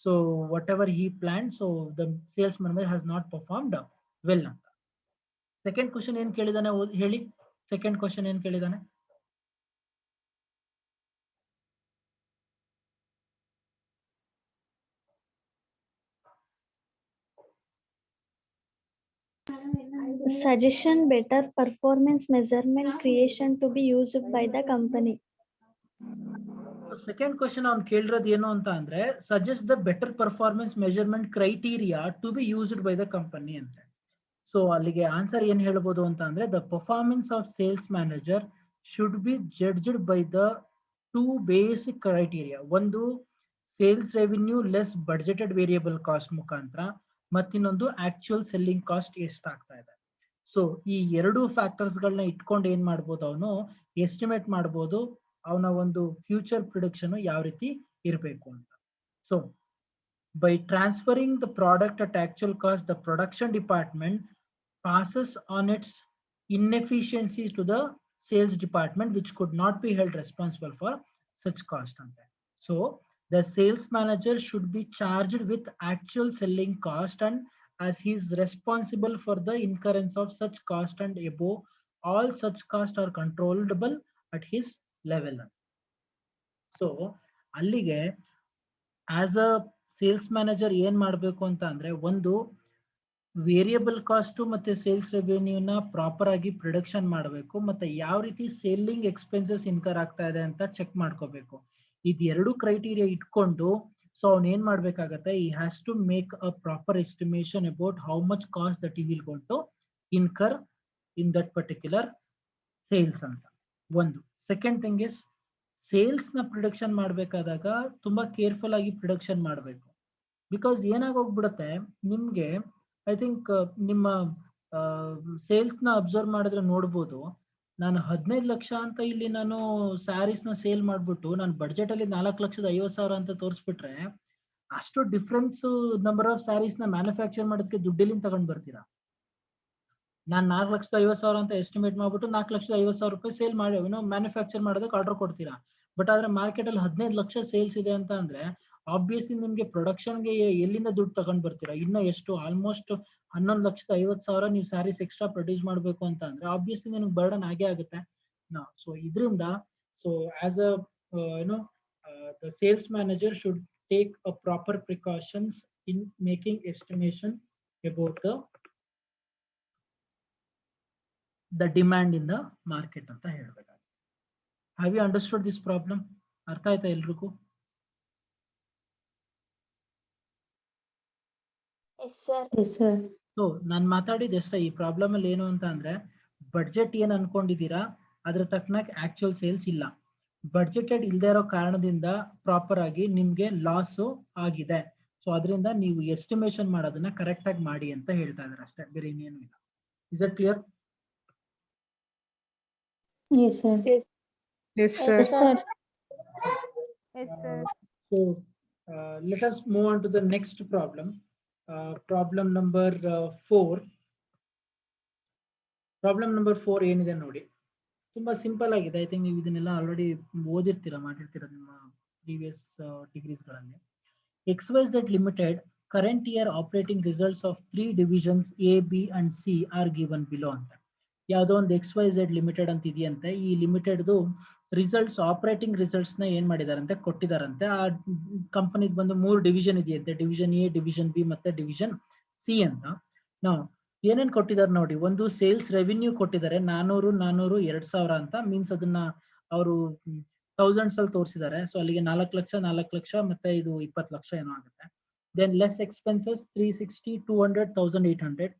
So what ever he plan, so the sales manager has not performed well ಅಂತ. ಸೆಕೆಂಡ್ ಕ್ವಶನ್ ಏನ್ ಕೇಳಿದಾನೆ ಹೇಳಿ? Second question ಏನ್ ಕೇಳಿದಾನೆ? Suggestion better performance measurement creation to be used by the company. Second question ಅವ್ನು ಕೇಳಿರೋದು ಏನು ಅಂತ ಅಂದ್ರೆ, suggest the better performance measurement criteria to be used by the company ಅಂತ. ಸೊ ಅಲ್ಲಿಗೆ ಆನ್ಸರ್ ಏನ್ ಹೇಳ್ಬೋದು ಅಂತ ಅಂದ್ರೆ, the performance of sales manager should be judged by the 2 basic criteria. ಒಂದು sales revenue less budgeted variable cost ಮುಖಾಂತರ, ಮತ್ತಿನ್ನೊಂದು actual selling cost ಎಷ್ಟಾಗ್ತಾ ಇದೆ. ಸೊ ಈ 2 ಫ್ಯಾಕ್ಟರ್ಸ್ ಗಳನ್ನ ಇಟ್ಕೊಂಡು ಏನ್ ಮಾಡ್ಬೋದು, ಅವನು ಎಸ್ಟಿಮೇಟ್ ಮಾಡ್ಬೋದು ಅವನ ಒಂದು ಫ್ಯೂಚರ್ ಪ್ರಿಡಿಕ್ಷನ್ ಯಾವ ರೀತಿ ಇರಬೇಕು ಅಂತ. So by transferring the product at actual cost, the production department passes on its inefficiency to the sales department, which could not be held responsible for such cost. So the sales manager should be charged with actual selling cost, and as he is responsible for the incurrence of such cost, and above all such costs are controllable at his level. So ಅಲ್ಲಿಗೆ as a sales manager ಏನ್ ಮಾಡ್ಬೇಕು ಅಂತ ಅಂದ್ರೆ, ಒಂದು variable cost ಮತ್ತೆ sales ರೆವೆನ್ಯೂನ proper ಆಗಿ production ಮಾಡಬೇಕು, ಮತ್ತೆ ಯಾವ ರೀತಿ ಸೇಲಿಂಗ್ ಎಕ್ಸ್ಪೆನ್ಸಸ್ ಇನ್ಕರ್ ಆಗ್ತಾ ಇದೆ ಅಂತ ಚೆಕ್ ಮಾಡ್ಕೋಬೇಕು. ಇದೆರಡು ಕ್ರೈಟೀರಿಯಾ ಇಟ್ಕೊಂಡು ಸೊ ಅವ್ನು ಏನ್ ಮಾಡ್ಬೇಕಾಗತ್ತೆ, he has to make a proper estimation about how much cost that he will gonna to incur in that particular sales ಅಂತ. ಒಂದು ಸೆಕೆಂಡ್ ಥಿಂಗ್ ಇಸ್, ಸೇಲ್ಸ್ ನ ಪ್ರೊಡಕ್ಷನ್ ಮಾಡ್ಬೇಕಾದಾಗ ತುಂಬಾ ಕೇರ್ಫುಲ್ ಆಗಿ ಪ್ರೊಡಕ್ಷನ್ ಮಾಡಬೇಕು. ಬಿಕಾಸ್ ಏನಾಗೋಗ್ಬಿಡುತ್ತೆ ನಿಮ್ಗೆ, ಐ ಥಿಂಕ್ ನಿಮ್ಮ ಸೇಲ್ಸ್ ನ ಅಬ್ಸರ್ವ್ ಮಾಡಿದ್ರೆ ನೋಡ್ಬೋದು, ನಾನು 15 ಲಕ್ಷ ಅಂತ ಇಲ್ಲಿ ನಾನು ಸ್ಯಾರೀಸ್ ನ ಸೇಲ್ ಮಾಡ್ಬಿಟ್ಟು ನಾನು ಬಡ್ಜೆಟ್ ಅಲ್ಲಿ 4,50,000 ಅಂತ ತೋರಿಸ್ಬಿಟ್ರೆ, ಅಷ್ಟು ಡಿಫ್ರೆನ್ಸ್ ನಂಬರ್ ಆಫ್ ಸ್ಯಾರೀಸ್ ನ ಮ್ಯಾನುಫ್ಯಾಕ್ಚರ್ ಮಾಡೋದಕ್ಕೆ ದುಡ್ಡಿಲಿಂದ ತಗೊಂಡ್ ಬರ್ತೀರಾ. ನಾನು 4,50,000 ಅಂತ ಎಸ್ಟಿಮೇಟ್ ಮಾಡ್ಬಿಟ್ಟು 4,50,000 ರೂಪಾಯಿ ಸೇಲ್ ಮಾಡಿ ಮ್ಯಾನುಫ್ಯಾಕ್ಚರ್ ಮಾಡೋದಕ್ಕೆ ಆರ್ಡರ್ ಕೊಡ್ತೀರಾ. ಬಟ್ ಆದ್ರೆ ಮಾರ್ಕೆಟ್ ಅಲ್ಲಿ 15 ಲಕ್ಷ ಸೇಲ್ಸ್ ಇದೆ ಅಂತ ಅಂದ್ರೆ ಆಬ್ವಿಯಸ್ಲಿ ನಿಮ್ಗೆ ಪ್ರೊಡಕ್ಷನ್ಗೆ ಎಲ್ಲಿಂದ ದುಡ್ಡು ತಗೊಂಡ್ ಬರ್ತೀರಾ? ಇನ್ನ ಎಷ್ಟು, ಆಲ್ಮೋಸ್ಟ್ 11,50,000 ನೀವು ಸ್ಯಾರೀಸ್ ಎಕ್ಸ್ಟ್ರಾ ಪ್ರೊಡ್ಯೂಸ್ ಮಾಡ್ಬೇಕು ಅಂತ ಅಂದ್ರೆ ಆಬ್ವಿಯಸ್ಲಿ ನಿಮ್ಗೆ ಬರ್ಡನ್ ಆಗೇ ಆಗುತ್ತೆ. ಸೊ ಇದರಿಂದ so as a the sales manager should take a proper precautions in making estimation about the demand in the market ಅಂತ ಹೇಳ್ಬೇಕಾಗುತ್ತೆ. Have you understood this problem? ಅರ್ಥ ಆಯ್ತಾ ಎಲ್ರಿಗೂ? ಸೊ ನಾನು ಮಾತಾಡಿದ ಎಷ್ಟ ಈ ಪ್ರಾಬ್ಲಮ್ ಅಲ್ಲಿ ಏನು ಅಂತ ಅಂದ್ರೆ, ಬಡ್ಜೆಟ್ ಏನ್ ಅನ್ಕೊಂಡಿದೀರಾ ಅದ್ರ ತಕ್ಕನಾಗಿ ಆಕ್ಚುಯಲ್ ಸೇಲ್ಸ್ ಇಲ್ಲ. ಬಡ್ಜೆಟೆಡ್ ಇಲ್ದೇ ಇರೋ ಕಾರಣದಿಂದ ಪ್ರಾಪರ್ ಆಗಿ ನಿಮ್ಗೆ ಲಾಸ್ ಆಗಿದೆ. ಸೊ ಅದರಿಂದ ನೀವು ಎಸ್ಟಿಮೇಶನ್ ಮಾಡೋದನ್ನ ಕರೆಕ್ಟ್ ಆಗಿ ಮಾಡಿ ಅಂತ ಹೇಳ್ತಾ ಇದಾರೆ ಅಷ್ಟೇ, ಬೇರೆ ಇನ್ನೇನು ಇಲ್ಲ. Is it clear? Yes, sir. Yes, sir. Yes, sir. Yes, sir. So let us move on to the next problem. Problem number 4. Problem number 4 ಏನಿದೆ ನೋಡಿ, ತುಂಬಾ ಸಿಂಪಲ್ ಆಗಿದೆ. ಐ ಥಿಂಕ್ ನೀವು ಇದನ್ನೆಲ್ಲ ಆಲ್ರೆಡಿ ಓದಿರ್ತೀರಾ, ಮಾಡಿರ್ತೀರಾ ನಿಮ್ಮ ಪ್ರೀವಿಯಸ್ ಡಿಗ್ರೀಸ್ ಗಳಲ್ಲಿ. XYZ Limited current year operating results of 3 divisions A, B and C are given below ಅಂತ. ಯಾವುದೋ ಒಂದು XYZ ಲಿಮಿಟೆಡ್ ಅಂತ ಇದೆಯಂತೆ. ಈ ಲಿಮಿಟೆಡ್ದು ರಿಸಲ್ಟ್ಸ್, ಆಪರೇಟಿಂಗ್ ರಿಸಲ್ಟ್ಸ್ ನ ಏನ್ ಮಾಡಿದಾರಂತೆ, ಕೊಟ್ಟಿದಾರಂತೆ. ಆ ಕಂಪನಿದ್ ಬಂದು 3 ಡಿವಿಷನ್ ಇದೆಯಂತೆ, ಡಿವಿಷನ್ ಎ, ಡಿವಿಷನ್ ಬಿ ಮತ್ತೆ ಡಿವಿಷನ್ ಸಿ ಅಂತ. ನಾವು ಏನೇನ್ ಕೊಟ್ಟಿದ್ದಾರೆ ನೋಡಿ, ಒಂದು ಸೇಲ್ಸ್ ರೆವಿನ್ಯೂ ಕೊಟ್ಟಿದ್ದಾರೆ 400, 2,000 ಅಂತ. ಮೀನ್ಸ್ ಅದನ್ನ ಅವರು ಥೌಸಂಡ್ಸ್ ಅಲ್ಲಿ ತೋರಿಸಿದ್ದಾರೆ. ಸೊ ಅಲ್ಲಿಗೆ 4 ಲಕ್ಷ 4 ಲಕ್ಷ ಮತ್ತೆ ಇದು 20 ಲಕ್ಷ ಏನೋ ಆಗುತ್ತೆ. Then less expenses 360, 200, 1,800.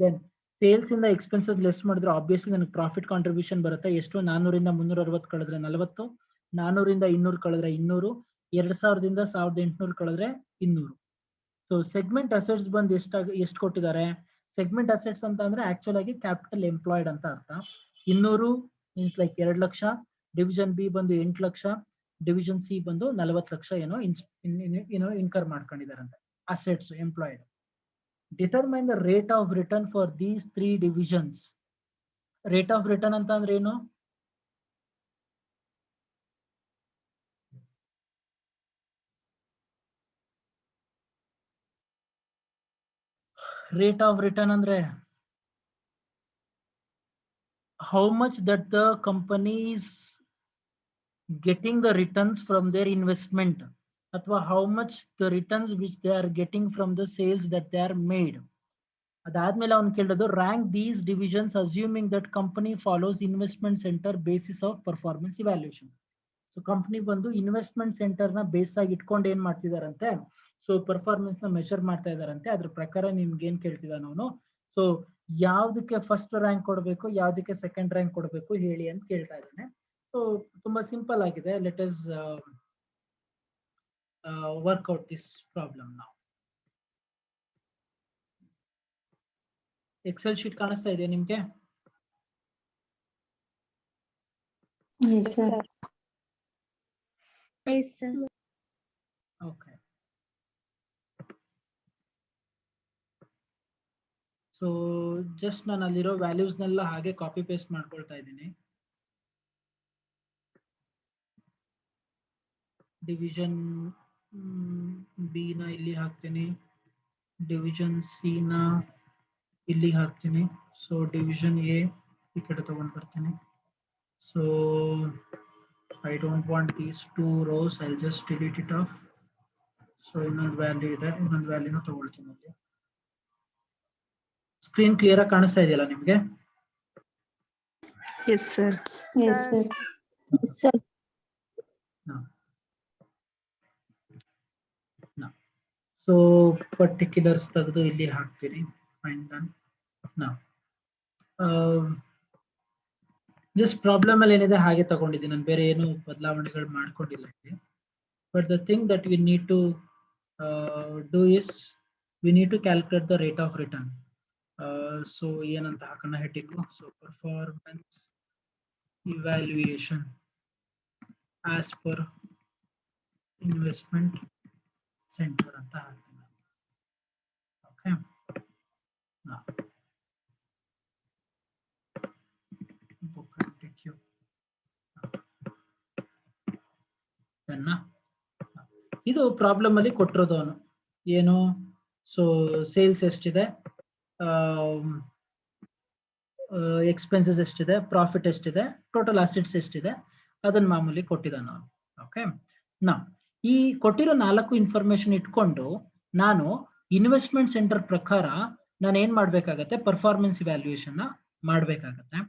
Then sales ಇಂದ ಎಕ್ಸ್ಪೆನ್ಸಸ್ ಲೆಸ್ ಮಾಡಿದ್ರೆ ಆಬ್ವಿಯಸ್ಲಿ ನನಗೆ ಪ್ರಾಫಿಟ್ ಕಾಂಟ್ರಿಬ್ಯೂಷನ್ ಬರುತ್ತೆ. ಎಷ್ಟು? 400 ಇಂದ 360 ಕಳೆದ್ರೆ 40, 400 ಇಂದ 200 ಕಳೆದ್ರೆ 200, 2,000 ಇಂದ 1,800 ಕಳೆದ್ರೆ 200. ಸೊ ಸೆಗ್ಮೆಂಟ್ ಅಸೆಟ್ಸ್ ಬಂದು ಎಷ್ಟು ಕೊಟ್ಟಿದ್ದಾರೆ? ಸೆಗ್ಮೆಂಟ್ ಅಸೆಟ್ಸ್ ಅಂತ ಅಂದ್ರೆ ಆಕ್ಚುಲ್ ಆಗಿ ಕ್ಯಾಪಿಟಲ್ ಎಂಪ್ಲಾಯ್ಡ್ ಅಂತ ಅರ್ಥ. 200 means like 2 lakh, division B ಬಂದು 8 ಲಕ್ಷ, ಡಿವಿಷನ್ ಸಿ ಬಂದು 40 ಲಕ್ಷ ಏನೋ ಇನ್ಕರ್ ಮಾಡ್ಕೊಂಡಿದಾರಂತೆ assets employed. Determine the rate of return for these 3 divisions. Rate of return ಅಂತ ಅಂದ್ರೆ ಏನು? Rate of return ಅಂದ್ರೆ how much that the company is getting the returns from their investment, ಅಥವಾ how much the returns which they are getting from the sales that they are made. ಅದಾದ್ಮೇಲೆ ಅವ್ನು ಕೇಳೋದು rank these divisions assuming that company follows investment centre basis of performance evaluation. So company ಬಂದು investment centre ನ base ಆಗಿ ಇಟ್ಕೊಂಡು ಏನ್ ಮಾಡ್ತಿದಾರಂತೆ, so performance ನ measure ಮಾಡ್ತಾ ಇದಾರಂತೆ. ಅದ್ರ ಪ್ರಕಾರ ನಿಮ್ಗೆ ಏನ್ ಕೇಳ್ತಿದ್ದಾನೆ ಅವನು, ಸೊ ಯಾವ್ದಕ್ಕೆ ಫಸ್ಟ್ ರ್ಯಾಂಕ್ ಕೊಡಬೇಕು, ಯಾವ್ದಕ್ಕೆ ಸೆಕೆಂಡ್ ರ್ಯಾಂಕ್ ಕೊಡಬೇಕು ಹೇಳಿ ಅಂತ ಕೇಳ್ತಾ ಇದ್ದಾನೆ. ಸೊ ತುಂಬಾ ಸಿಂಪಲ್ ಆಗಿದೆ. Let us work out this problem ನಾವು. ಎಕ್ಸೆಲ್ ಶೀಟ್ ಕಾಣಿಸ್ತಾ ಇದೆಯಾ ನಿಮ್ಗೆ? Yes, sir. Yes, sir. Okay. So just ನಾನು ಅಲ್ಲಿರೋ ವ್ಯಾಲ್ಯೂಸ್ನೆಲ್ಲ ಹಾಗೆ ಕಾಪಿ ಪೇಸ್ಟ್ ಮಾಡ್ಕೊಳ್ತಾ ಇದ್ದೀನಿ. ಡಿವಿಷನ್ ಬಿ ನ ಇಲ್ಲಿ ಹಾಕ್ತೀನಿ, ಡಿವಿಷನ್ ಸಿ ನ ಇಲ್ಲಿ ಹಾಕ್ತೀನಿ. ಸೊ ಡಿವಿಷನ್ ಎ ಈ ಕಡೆ ತಗೊಂಡ್ ಬರ್ತೀನಿ. So I don't want these 2 rows, I just delete it off. So ಇನ್ನೊಂದು ವ್ಯಾಲ್ಯೂ ಇದೆ, ಇನ್ನೊಂದು ವ್ಯಾಲ್ಯೂನ ತಗೊಳ್ತೀನಿ ಅಲ್ಲಿ. ಸ್ಕ್ರೀನ್ ಕ್ಲಿಯರ್ ಆಗಿ ಕಾಣಿಸ್ತಾ ಇದೆಯಲ್ಲ ನಿಮ್ಗೆ? Yes, sir. Yes, sir. Sir so particulars ತೆಗೆದು ಇಲ್ಲಿ ಹಾಕ್ತೀನಿ. Fine done. ಜಸ್ಟ್ ಪ್ರಾಬ್ಲಮ್ ಅಲ್ಲಿ ಏನಿದೆ ಹಾಗೆ ತಗೊಂಡಿದ್ದೀನಿ, ನಾನು ಬೇರೆ ಏನು ಬದಲಾವಣೆಗಳು ಮಾಡ್ಕೊಂಡಿಲ್ಲ. But the thing that we need to do is we need to calculate the rate of return. So ಏನಂತ ಹಾಕೋಣ heading? So performance evaluation as per investment centre ಅಂತ ಹಾಕ್ತೀನಿ. ಓಕೆ. ಇದು ಪ್ರಾಬ್ಲಮ್ ಅಲ್ಲಿ ಕೊಟ್ಟಿರೋದು ಅವನು ಏನು? ಸೊ ಸೇಲ್ಸ್ ಎಷ್ಟಿದೆ, ಎಕ್ಸ್ಪೆನ್ಸಸ್ ಎಷ್ಟಿದೆ, ಪ್ರಾಫಿಟ್ ಎಷ್ಟಿದೆ, ಟೋಟಲ್ ಅಸೆಟ್ಸ್ ಎಷ್ಟಿದೆ, ಅದನ್ನ ಮಾಮೂಲಿ ಕೊಟ್ಟಿದ್ದಾನೆ ಅವನು. ಓಕೆ. ಈ ಕೊಟ್ಟಿರೋ 4 ಇನ್ಫಾರ್ಮೇಶನ್ ಇಟ್ಕೊಂಡು ನಾನು ಇನ್ವೆಸ್ಟ್ಮೆಂಟ್ ಸೆಂಟರ್ ಪ್ರಕಾರ ನಾನು ಏನ್ ಮಾಡ್ಬೇಕಾಗತ್ತೆ? ಪರ್ಫಾರ್ಮೆನ್ಸ್ ಇವ್ಯಾಲ್ಯೂಯೇಷನ್ ಮಾಡ್ಬೇಕಾಗತ್ತೆ.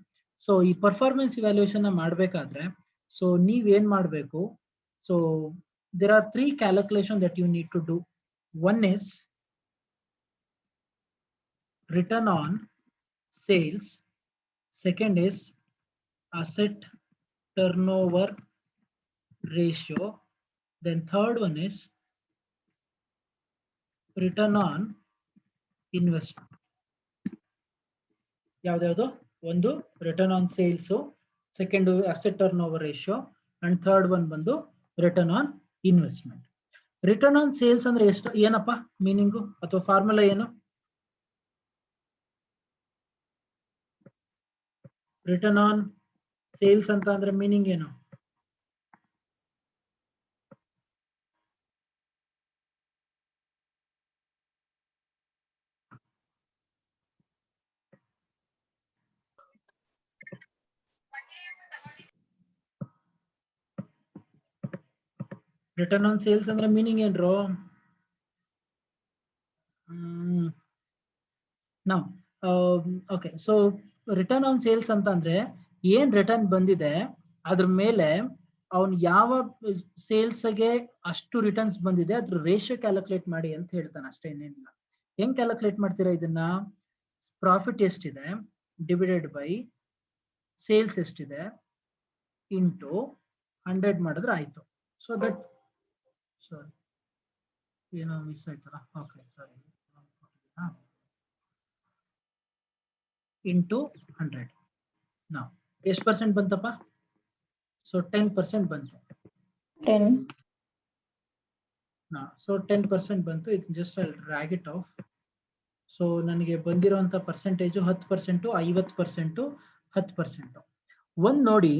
ಸೊ ಈ ಪರ್ಫಾರ್ಮೆನ್ಸ್ ಇವ್ಯಾಲ್ಯೂಯೇಷನ್ ಮಾಡ್ಬೇಕಾದ್ರೆ ಸೊ ನೀವ್ ಏನ್ ಮಾಡ್ಬೇಕು? So there are 3 calculations that you need to do. One is return on sales, second is asset turnover ratio, then third one is return on investment. ಯಾವ್ದು? ಒಂದು return on sales, second asset turnover ratio, and third one ಬಂದು return on investment. Return on sales ಅಂದ್ರೆ ಎಷ್ಟು? ಏನಪ್ಪ meaning ಅಥವಾ formula ಏನು? Return on sales ಅಂತ ಅಂದ್ರೆ ಮೀನಿಂಗ್ ಏನು? ರಿಟರ್ನ್ ಆನ್ ಸೇಲ್ಸ್ ಅಂದ್ರೆ ಮೀನಿಂಗ್ ಏನ್ರು? Okay. So return on sales ಅಂತ ಅಂದ್ರೆ ಏನ್ ರಿಟರ್ನ್ ಬಂದಿದೆ ಅದ್ರ ಮೇಲೆ ಅವನ್ ಯಾವ ಸೇಲ್ಸ್ಗೆ ಅಷ್ಟು ರಿಟರ್ನ್ಸ್ ಬಂದಿದೆ ಅದ್ರ ರೇಷಿಯೋ ಕ್ಯಾಲ್ಕುಲೇಟ್ ಮಾಡಿ ಅಂತ ಹೇಳ್ತಾನೆ, ಅಷ್ಟೇ, ಇನ್ನೇನಿಲ್ಲ. ಹೆಂಗ್ ಕ್ಯಾಲ್ಕುಲೇಟ್ ಮಾಡ್ತೀರಾ ಇದನ್ನ? ಪ್ರಾಫಿಟ್ ಎಷ್ಟಿದೆ ಡಿವೈಡೆಡ್ ಬೈ ಸೇಲ್ಸ್ ಎಷ್ಟಿದೆ ಇಂಟು 100 ಮಾಡಿದ್ರೆ ಆಯ್ತು. ಸೊ ದಟ್ ಸಾರಿ ಏನೋ ಮಿಸ್ ಆಯ್ತಲ್ಲ. ಓಕೆ, ಸಾರಿ. ಇಂಟು 100. ನಾವು ಎಷ್ಟು ಪರ್ಸೆಂಟ್ ಬಂತಪ್ಪ? ಸೊ 10% ಬಂತು. 10. ಸೊ 10% ಬಂತು. ಇದು just I drag it off. So ನನಗೆ ಬಂದಿರುವಂತ ಪರ್ಸೆಂಟೇಜು 10%, 50%, 10%. ಒಂದ್ ನೋಡಿ,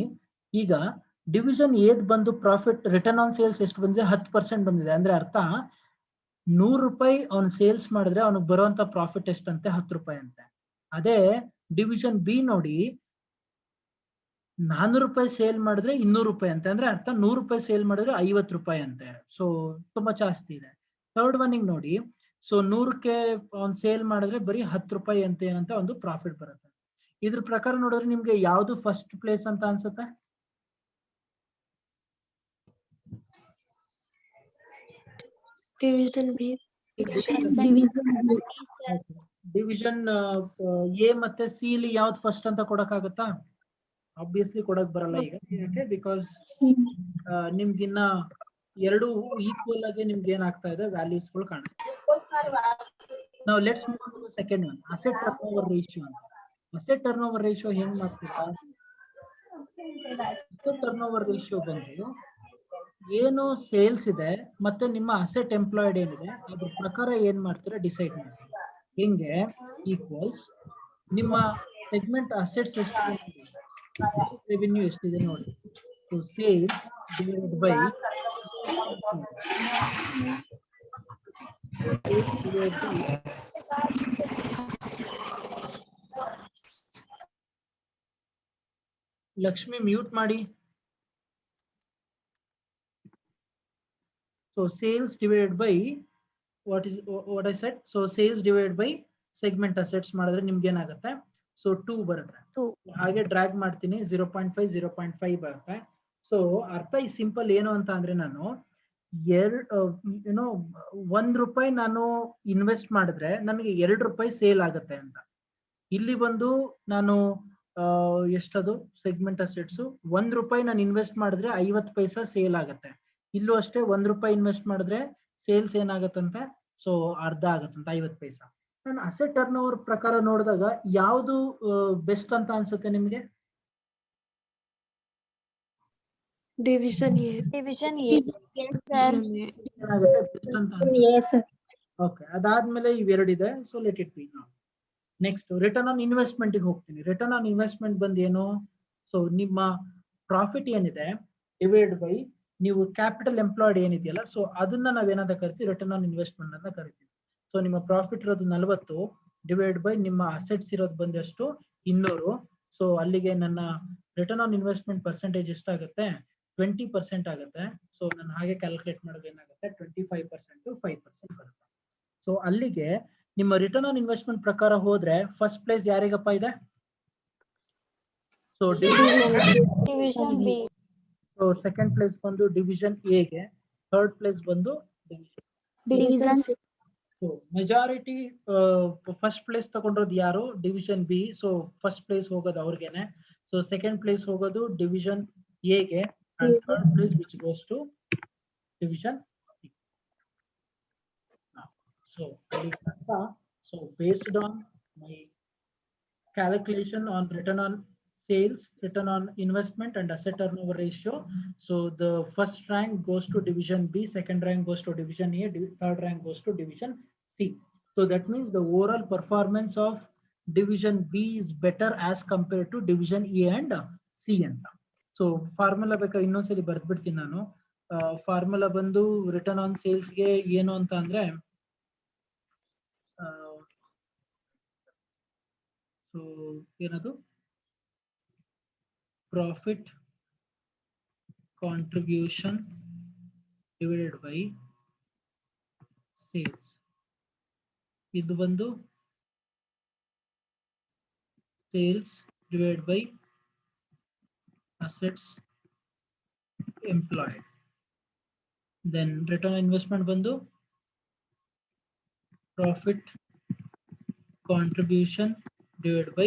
ಈಗ ಡಿವಿಷನ್ ಏದ್ ಬಂದು ಪ್ರಾಫಿಟ್ ರಿಟರ್ನ್ ಆನ್ ಸೇಲ್ಸ್ ಎಷ್ಟು ಬಂದಿದೆ? 10% ಬಂದಿದೆ. ಅಂದ್ರೆ ಅರ್ಥ 100 ರೂಪಾಯಿ ಅವ್ನು ಸೇಲ್ಸ್ ಮಾಡಿದ್ರೆ ಅವ್ನಿಗೆ ಬರುವಂತ ಪ್ರಾಫಿಟ್ ಎಷ್ಟಂತೆ? 10 ರೂಪಾಯಿ ಅಂತೆ. ಅದೇ ಡಿವಿಷನ್ ಬಿ ನೋಡಿ, 400 ರೂಪಾಯಿ ಸೇಲ್ ಮಾಡಿದ್ರೆ 200 ರೂಪಾಯಿ ಅಂತೆ. ಅಂದ್ರೆ ಅರ್ಥ 100 ರೂಪಾಯಿ ಸೇಲ್ ಮಾಡಿದ್ರೆ 50 ರೂಪಾಯಿ ಅಂತೆ. ಸೊ ತುಂಬಾ ಜಾಸ್ತಿ ಇದೆ. ಥರ್ಡ್ ಒನ್ ನೋಡಿ, ಸೊ 100ಕ್ಕೆ ಅವ್ನು ಸೇಲ್ ಮಾಡಿದ್ರೆ ಬರೀ 10 ರೂಪಾಯಿ ಅಂತೆ ಅಂತ ಒಂದು ಪ್ರಾಫಿಟ್ ಬರುತ್ತೆ. ಇದ್ರ ಪ್ರಕಾರ ನೋಡಿದ್ರೆ ನಿಮ್ಗೆ ಯಾವ್ದು ಫಸ್ಟ್ ಪ್ಲೇಸ್ ಅಂತ ಅನ್ಸುತ್ತೆ? Division B. ಡಿವಿಷನ್ ಎ ಮತ್ತೆ ಸಿ ಇಲ್ಲಿ ಯಾವ್ದು ಫಸ್ಟ್ ಅಂತ ಕೊಡಕ್ಕಾಗತ್ತಾ? ಆಬ್ವಿಯಸ್ಲಿ ಕೊಡಕ್ ಬರಲ್ಲ ಈಗ. ಯಾಕೆ? ಬಿಕಾಸ್ ನಿಮ್ಗಿನ್ನ ಎರಡು ಈಕ್ವಲ್ ಆಗಿ ನಿಮ್ಗೆ ಏನಾಗ್ತಾ ಇದೆ? ವ್ಯಾಲ್ಯೂಸ್ ಗಳು ಕಾಣಿಸ್ತಾ ಇದೆ. ನಾವು let's move to the second one, asset turnover ratio ಅಂತ. ಅಸೆಟ್ ಟರ್ನ್ ಓವರ್ ರೇಷಿಯೋ ಹೆಂಗ್ ಮಾಡ್ತೀರಾ? ಅಸೆಟ್ ಟರ್ನ್ ಓವರ್ ರೇಷಿಯೋ ಬಂದು ಏನು ಸೇಲ್ಸ್ ಇದೆ ಮತ್ತೆ ನಿಮ್ಮ ಅಸೆಟ್ ಎಂಪ್ಲಾಯ್ಡ್ ಏನಿದೆ ಅದ್ರ ಪ್ರಕಾರ ಏನ್ ಮಾಡ್ತೀರಾ ಡಿಸೈಡ್ ಮಾಡ್ತೀರಾ. ಹಿಂಗೆ ಈಕ್ವಲ್ಸ್ ನಿಮ್ಮ ಸೆಗ್ಮೆಂಟ್ ಅಸೆಟ್ಸ್ ಎಷ್ಟಿದೆ ನೋಡಿ, ರೆವಿನ್ಯೂ ಎಷ್ಟಿದೆ ನೋಡಿ. So sales divided by Lakshmi mute ಮಾಡಿ. So sales divided by what I said. So sales divided by segment assets ಮಾಡಿದ್ರೆ ನಿಮ್ಗೆ ಏನಾಗುತ್ತೆ, ಸೊ 2 ಬರುತ್ತೆ. 2. ಹಾಗೆ ಡ್ರ್ಯಾಗ್ ಮಾಡ್ತೀನಿ 0.5 0.5 ಬರುತ್ತೆ. ಸೊ ಅರ್ಥ ಈ ಸಿಂಪಲ್ ಏನು ಅಂತ ಅಂದ್ರೆ ನಾನು ಏನೋ ₹1 ನಾನು ಇನ್ವೆಸ್ಟ್ ಮಾಡಿದ್ರೆ ನನಗೆ ₹2 ಸೇಲ್ ಆಗುತ್ತೆ ಅಂತ. ಇಲ್ಲಿ ಬಂದು ನಾನು ಎಷ್ಟದು ಸೆಗ್ಮೆಂಟ್ ಅಸೆಟ್ಸ್ ₹1 ನಾನು ಇನ್ವೆಸ್ಟ್ ಮಾಡಿದ್ರೆ 50 ಪೈಸಾ ಸೇಲ್ ಆಗುತ್ತೆ. ಇಲ್ಲೂ ಅಷ್ಟೇ ₹1 ಇನ್ವೆಸ್ಟ್ ಮಾಡಿದ್ರೆ ಸೇಲ್ಸ್ ಏನಾಗತ್ತಂತೆ, ಸೊ ಅರ್ಧ ಆಗತ್ತಂತ 50 ಪೈಸಾ. ನಾನು ಅಸೆಟ್ ಟರ್ನ್ ಓವರ್ ಪ್ರಕಾರ ನೋಡಿದಾಗ ಯಾವುದು ಬೆಸ್ಟ್ ಅಂತ ಅನ್ಸುತ್ತೆ ನಿಮ್ಗೆ? Division A. Division A. Yes, sir. ಏನಾಗುತ್ತೆ ಬೆಸ್ಟ್ ಅಂತ ಅನ್ಸುತ್ತೆ. ಓಕೆ, ಅದಾದ್ಮೇಲೆ ಇವೆರಡಿದೆ. So let it be. Next return on investment ಹೋಗ್ತೀನಿ. ರಿಟರ್ನ್ ಆನ್ ಇನ್ವೆಸ್ಟ್ಮೆಂಟ್ ಬಂದು ಏನು, ಸೊ ನಿಮ್ಮ ಪ್ರಾಫಿಟ್ ಏನಿದೆ ಡಿವೈಡ್ ಬೈ ನೀವು ಕ್ಯಾಪಿಟಲ್ ಎಂಪ್ಲಾಯ್ಡ್ ಏನಿದೆಯಲ್ಲ, ಸೊ ಅದನ್ನ ನಾವೇನಾದ ಕರಿತೀವಿ ರಿಟರ್ನ್ ಆನ್ ಇನ್ವೆಸ್ಟ್ಮೆಂಟ್ ಅಂತ ಕರಿತೀವಿ. ಸೊ ನಿಮ್ಮ ಪ್ರಾಫಿಟ್ ಇರೋದು 40 ಡಿವೈಡ್ ಬೈ ನಿಮ್ಮ ಅಸೆಟ್ಸ್ ಇರೋದು ಬಂದಷ್ಟು 200. ಸೊ ಅಲ್ಲಿಗೆ ನನ್ನ ರಿಟರ್ನ್ ಆನ್ ಇನ್ವೆಸ್ಟ್ಮೆಂಟ್ ಪರ್ಸೆಂಟೇಜ್ ಎಷ್ಟಾಗುತ್ತೆ, 20% ಆಗುತ್ತೆ. ಸೊ ನಾನು ಹಾಗೆ ಕ್ಯಾಲ್ಕುಲೇಟ್ ಮಾಡೋದು ಏನಾಗುತ್ತೆ 25% 5% ಬರುತ್ತೆ. ಸೊ ಅಲ್ಲಿಗೆ ನಿಮ್ಮ ರಿಟರ್ನ್ ಆನ್ ಇನ್ವೆಸ್ಟ್ಮೆಂಟ್ ಪ್ರಕಾರ ಹೋದ್ರೆ ಫಸ್ಟ್ ಪ್ಲೇಸ್ ಯಾರಿಗಪ್ಪ ಇದೆ, so Division B. So second place ಬಂದು ಡಿವಿಷನ್ ಎ ಗೆ, ಥರ್ಡ್ ಪ್ಲೇಸ್ ಬಂದು Division C. So majority first place ತಗೊಂಡ್ರದ್ದು ಯಾರು, division B. So first place ಹೋಗೋದು ಅವ್ರಿಗೆನೆ. ಸೊ ಸೆಕೆಂಡ್ ಪ್ಲೇಸ್ ಹೋಗೋದು ಡಿವಿಷನ್ ಎ ಗೆ, and third place which goes to division C. So so based on my calculation on return on sales, return on investment and asset turnover ratio, so the first rank goes to division B, second rank goes to division A, third rank goes to division C. So that means the overall performance of division B is better as compared to division A and C ಅಂತ. So formula ಬೇಕಾ ಇನ್ನೊಂದ್ಸಲಿ ಬರ್ದ್ಬಿಡ್ತೀನಿ ನಾನು. Formula ಬಂದು return on sales ಗೆ ಏನು ಅಂತ ಅಂದ್ರೆ, so ಏನದು profit contribution divided by sales. ಇದು ಬಂದು sales divide by assets employed. Then return investment ಬಂದು profit contribution divided by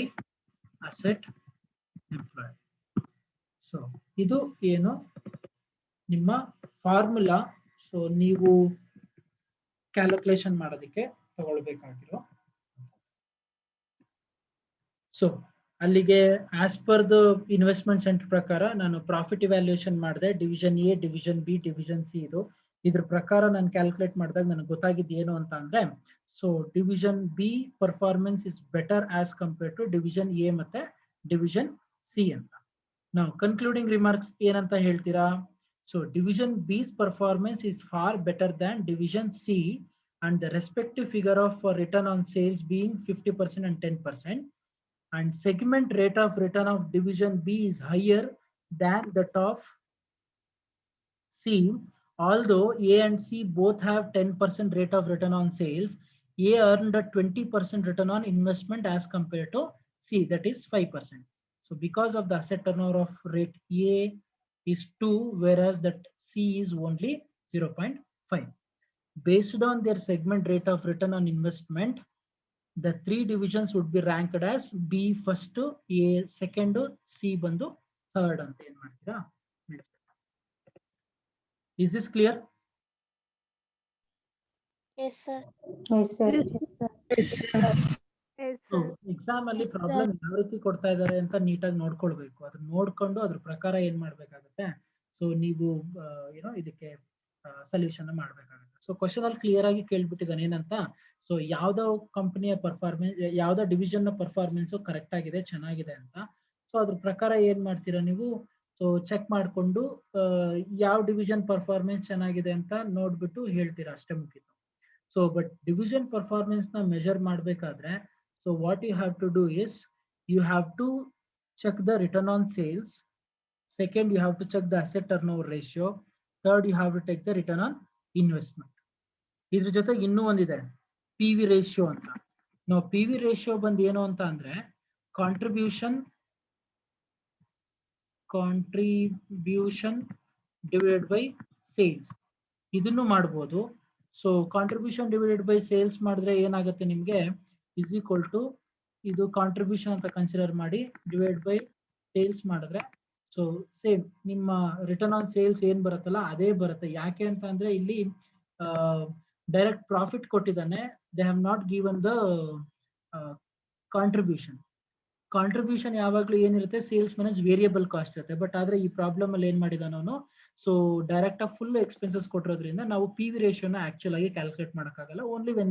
asset employed. So ಇದು ಏನು ನಿಮ್ಮ ಫಾರ್ಮುಲಾ. ಸೊ ನೀವು ಕ್ಯಾಲ್ಕುಲೇಷನ್ ಮಾಡೋದಕ್ಕೆ ತಗೊಳ್ಬೇಕಾಗಿರೋ. ಸೊ ಅಲ್ಲಿಗೆ as per the investment centre ಪ್ರಕಾರ ನಾನು ಪ್ರಾಫಿಟ್ ಇವ್ಯಾಲ್ಯೂಯೇಷನ್ ಮಾಡಿದೆ, division A, division B, division C. ಇದ್ರ ಪ್ರಕಾರ ನಾನು ಕ್ಯಾಲ್ಕುಲೇಟ್ ಮಾಡಿದಾಗ ನನಗೆ ಗೊತ್ತಾಗಿದ್ದು ಏನು ಅಂತ ಅಂದ್ರೆ, so division B performance is better as compared to division A ಮತ್ತೆ ಡಿವಿಷನ್ ಸಿ ಅಂತ. ನಾವು ಕನ್ಕ್ಲೂಡಿಂಗ್ ರಿಮಾರ್ಕ್ಸ್ ಏನಂತ ಹೇಳ್ತೀರಾ, so division B's performance is far better than division C, and the respective figure of return on sales being 50% and 10%, and segment rate of return of division B is higher than that of C. Although A and C both have 10% rate of return on sales, A earned a 20% return on investment as compared to C, that is 5%. So because of the asset turnover of rate A is 2, whereas that C is only 0.5. Based on their segment rate of return on investment, the 3 divisions would be ranked as B first, A second, C bandu third anta ಏನು ಮಾಡ್ತೀರಾ. Is this clear? Yes, sir. Yes, sir. So exam ಅಲ್ಲಿ problem ಯಾವ ರೀತಿ ಕೊಡ್ತಾ ಇದ್ದಾರೆ ಅಂತ ನೀಟಾಗಿ ನೋಡ್ಕೊಳ್ಬೇಕು. ಅದನ್ನ ನೋಡ್ಕೊಂಡು ಅದ್ರ ಪ್ರಕಾರ ಏನ್ ಮಾಡ್ಬೇಕಾಗುತ್ತೆ, ಸೊ ನೀವು ಏನೋ ಇದಕ್ಕೆ ಸೊಲ್ಯೂಷನ್ ಮಾಡ್ಬೇಕಾಗುತ್ತೆ. ಸೊ ಕ್ವಶನ್ ಅಲ್ಲಿ ಕ್ಲಿಯರ್ ಆಗಿ ಕೇಳ್ಬಿಟ್ಟಿದ್ದಾನೆ ಏನಂತ, ಸೊ ಯಾವ್ದೋ ಕಂಪನಿಯ ಪರ್ಫಾರ್ಮೆನ್ಸ್, ಯಾವ್ದೋ ಡಿವಿಷನ್ ನ ಪರ್ಫಾರ್ಮೆನ್ಸ್ ಕರೆಕ್ಟ್ ಆಗಿದೆ, ಚೆನ್ನಾಗಿದೆ ಅಂತ. ಸೊ ಅದ್ರ ಪ್ರಕಾರ ಏನ್ ಮಾಡ್ತೀರಾ ನೀವು, ಸೊ ಚೆಕ್ ಮಾಡ್ಕೊಂಡು ಯಾವ ಡಿವಿಷನ್ ಪರ್ಫಾರ್ಮೆನ್ಸ್ ಚೆನ್ನಾಗಿದೆ ಅಂತ ನೋಡ್ಬಿಟ್ಟು ಹೇಳ್ತೀರಾ, ಅಷ್ಟೇ ಮುಗಿತು. ಸೊ ಬಟ್ ಡಿವಿಷನ್ ಪರ್ಫಾರ್ಮೆನ್ಸ್ ನ ಮೆಜರ್ ಮಾಡ್ಬೇಕಾದ್ರೆ, so what you have to do is, you have to check the return on sales. Second, you have to check the asset turnover ratio. Third, you have to take the return on investment. ಇದ್ರ ಜೊತೆ ಇನ್ನೂ ಒಂದಿದೆ, P V ratio ಅಂತ. ನಾವು P V ratio ಬಂದು ಏನು ಅಂತ ಅಂದ್ರೆ ಕಾಂಟ್ರಿಬ್ಯೂಷನ್ ಡಿವೈಡೆಡ್ ಬೈ ಸೇಲ್ಸ್, ಇದನ್ನು ಮಾಡ್ಬೋದು. So contribution divided by sales ಮಾಡಿದ್ರೆ ಏನಾಗುತ್ತೆ ನಿಮ್ಗೆ, ಇಸ್ ಈಕ್ವಲ್ ಟು ಇದು ಕಾಂಟ್ರಿಬ್ಯೂಷನ್ ಅಂತ ಕನ್ಸಿಡರ್ ಮಾಡಿ ಡಿವೈಡ್ ಬೈ ಸೇಲ್ಸ್ ಮಾಡಿದ್ರೆ, ಸೊ ಸೇಮ್ ನಿಮ್ಮ ರಿಟರ್ನ್ ಆನ್ ಸೇಲ್ಸ್ ಏನ್ ಬರುತ್ತಲ್ಲ ಅದೇ ಬರುತ್ತೆ. ಯಾಕೆ ಅಂತ ಅಂದ್ರೆ ಇಲ್ಲಿ ಡೈರೆಕ್ಟ್ ಪ್ರಾಫಿಟ್ ಕೊಟ್ಟಿದ್ದಾನೆ, they have not given the contribution ಯಾವಾಗ್ಲೂ ಏನಿರುತ್ತೆ, ಸೇಲ್ಸ್ ಮೈನಸ್ ವೇರಿಯಬಲ್ ಕಾಸ್ಟ್ ಇರುತ್ತೆ. ಬಟ್ ಆದ್ರೆ ಈ ಪ್ರಾಬ್ಲಮ್ ಅಲ್ಲಿ ಏನ್ ಮಾಡಿದಾನ ಅವನು, ಸೊ ಡೈರೆಕ್ಟ್ ಆಗಿ ಫುಲ್ ಎಕ್ಸ್ಪೆನ್ಸಸ್ ಕೊಟ್ಟಿರೋದ್ರಿಂದ ನಾವು ಪಿ ವಿ ರೇಷಿಯೋನ ಆಕ್ಚುಲ್ ಆಗಿ ಕ್ಯಾಲ್ಕುಲೇಟ್ ಮಾಡಕ್ಕಾಗಲ್ಲ. Only when